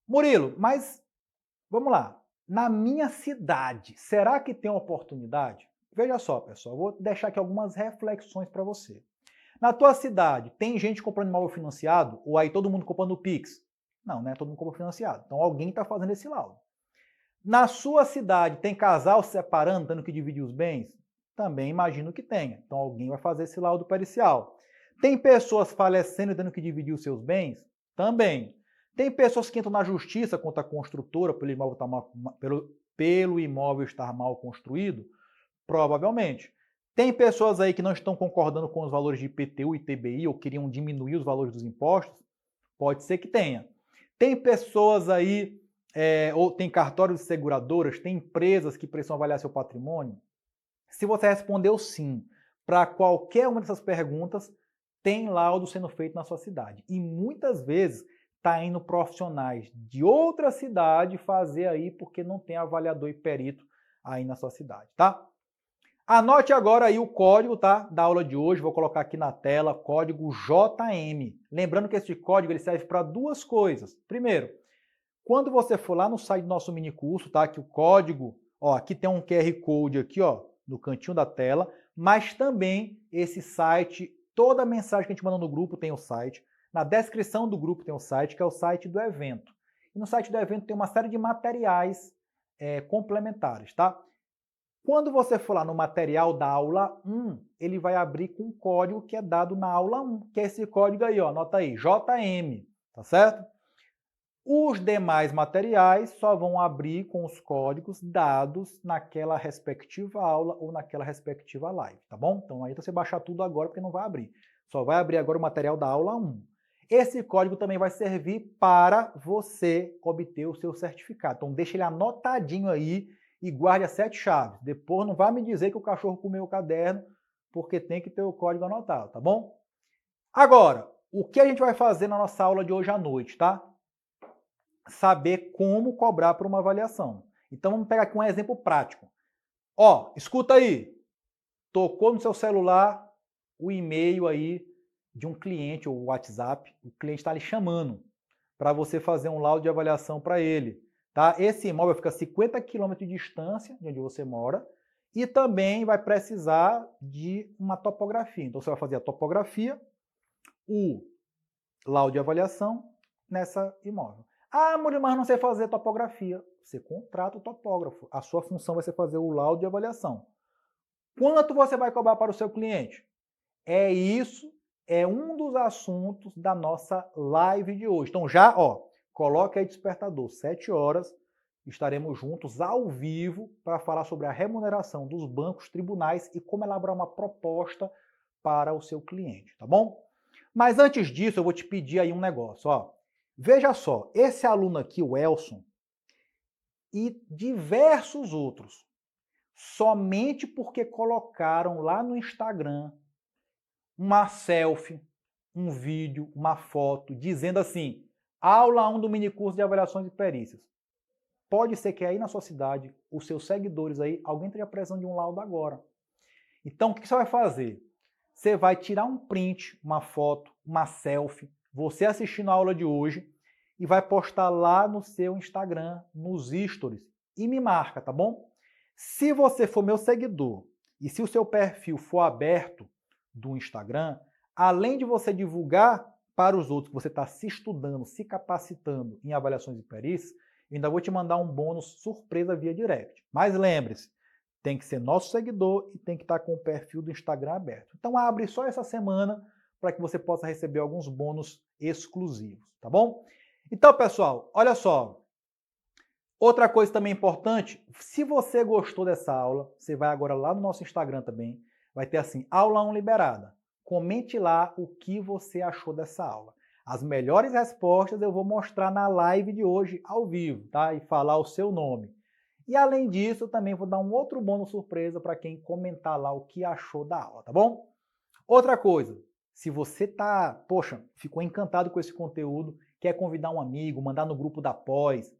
[SPEAKER 1] Murilo, mas vamos lá. Na minha cidade, será que tem oportunidade? Veja só, pessoal, eu vou deixar aqui algumas reflexões para você. Na tua cidade, tem gente comprando imóvel financiado? Ou aí todo mundo comprando o Pix? Não, né? Todo mundo compra financiado. Então alguém está fazendo esse laudo. Na sua cidade, tem casal se separando, tendo que dividir os bens? Também imagino que tenha. Então alguém vai fazer esse laudo pericial. Tem pessoas falecendo e tendo que dividir os seus bens? Também. Tem pessoas que entram na justiça contra a construtora pelo imóvel estar mal construído? Provavelmente. Tem pessoas aí que não estão concordando com os valores de IPTU e ITBI ou queriam diminuir os valores dos impostos? Pode ser que tenha. Tem pessoas aí, ou tem cartórios de seguradoras, tem empresas que precisam avaliar seu patrimônio? Se você respondeu sim para qualquer uma dessas perguntas, tem laudo sendo feito na sua cidade. E muitas vezes está indo profissionais de outra cidade fazer aí porque não tem avaliador e perito aí na sua cidade, tá? Anote agora aí o código, tá, da aula de hoje, vou colocar aqui na tela, código JM. Lembrando que esse código ele serve para duas coisas. Primeiro, quando você for lá no site do nosso mini curso, tá, que o código, ó, aqui tem um QR Code aqui, ó, no cantinho da tela, mas também esse site, toda a mensagem que a gente manda no grupo tem o site. Na descrição do grupo tem o site, que é o site do evento. E no site do evento tem uma série de materiais complementares, tá? Quando você for lá no material da aula 1, ele vai abrir com um código que é dado na aula 1, que é esse código aí, ó, anota aí, JM, tá certo? Os demais materiais só vão abrir com os códigos dados naquela respectiva aula ou naquela respectiva live, tá bom? Então aí você baixar tudo agora porque não vai abrir. Só vai abrir agora o material da aula 1. Esse código também vai servir para você obter o seu certificado. Então deixa ele anotadinho aí e guarde as 7 chaves. Depois não vai me dizer que o cachorro comeu o caderno, porque tem que ter o código anotado, tá bom? Agora, o que a gente vai fazer na nossa aula de hoje à noite, tá? Saber como cobrar por uma avaliação. Então vamos pegar aqui um exemplo prático. Ó, escuta aí. Tocou no seu celular o e-mail aí de um cliente ou o WhatsApp, o cliente está lhe chamando para você fazer um laudo de avaliação para ele. Tá? Esse imóvel fica a 50 km de distância de onde você mora e também vai precisar de uma topografia. Então você vai fazer a topografia, o laudo de avaliação nessa imóvel. Ah, Murilo, mas não sei fazer topografia. Você contrata o topógrafo. A sua função vai ser fazer o laudo de avaliação. Quanto você vai cobrar para o seu cliente? Isso é um dos assuntos da nossa live de hoje. Então já, ó, coloca aí despertador, 7 horas, estaremos juntos ao vivo para falar sobre a remuneração dos bancos, tribunais e como elaborar uma proposta para o seu cliente, tá bom? Mas antes disso, eu vou te pedir aí um negócio, ó. Veja só, esse aluno aqui, o Elson, e diversos outros, somente porque colocaram lá no Instagram uma selfie, um vídeo, uma foto, dizendo assim, aula 1 do minicurso de avaliações e perícias. pode ser que aí na sua cidade, os seus seguidores aí, alguém esteja precisando de um laudo agora. Então, o que você vai fazer? Você vai tirar um print, uma foto, uma selfie, você assistindo a aula de hoje, e vai postar lá no seu Instagram, nos stories, e me marca, tá bom? Se você for meu seguidor, e se o seu perfil for aberto do Instagram, além de você divulgar para os outros que você está se estudando, se capacitando em avaliações e perícias, eu ainda vou te mandar um bônus surpresa via direct. Mas lembre-se, tem que ser nosso seguidor e tem que estar com o perfil do Instagram aberto. Então abre só essa semana para que você possa receber alguns bônus exclusivos, tá bom? Então, pessoal, olha só. Outra coisa também importante, se você gostou dessa aula, você vai agora lá no nosso Instagram também, vai ter assim, aula 1 liberada. Comente lá o que você achou dessa aula. As melhores respostas eu vou mostrar na live de hoje ao vivo, tá? E falar o seu nome. E além disso, eu também vou dar um outro bônus surpresa para quem comentar lá o que achou da aula, tá bom? Outra coisa, se você ficou encantado com esse conteúdo, quer convidar um amigo, mandar no grupo da pós,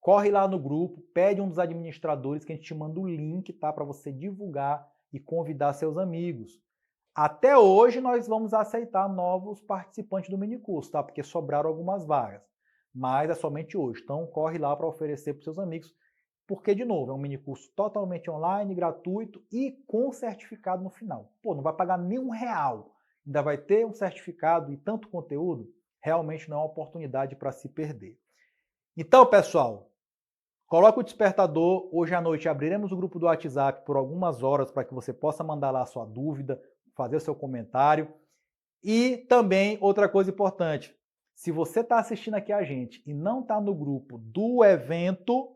[SPEAKER 1] corre lá no grupo, pede um dos administradores que a gente te manda o link, tá? Para você divulgar e convidar seus amigos. Até hoje nós vamos aceitar novos participantes do minicurso, tá? Porque sobraram algumas vagas. Mas é somente hoje. Então corre lá para oferecer para os seus amigos. Porque, de novo, é um minicurso totalmente online, gratuito e com certificado no final. Pô, não vai pagar nem R$1. Ainda vai ter um certificado e tanto conteúdo. Realmente não é uma oportunidade para se perder. Então, pessoal, coloca o despertador. Hoje à noite abriremos o grupo do WhatsApp por algumas horas para que você possa mandar lá a sua dúvida, fazer o seu comentário. E também, outra coisa importante, se você está assistindo aqui a gente e não está no grupo do evento,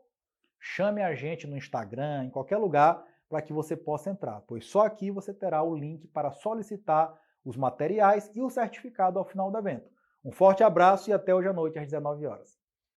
[SPEAKER 1] chame a gente no Instagram, em qualquer lugar, para que você possa entrar, pois só aqui você terá o link para solicitar os materiais e o certificado ao final do evento. Um forte abraço e até hoje à noite às 19 horas.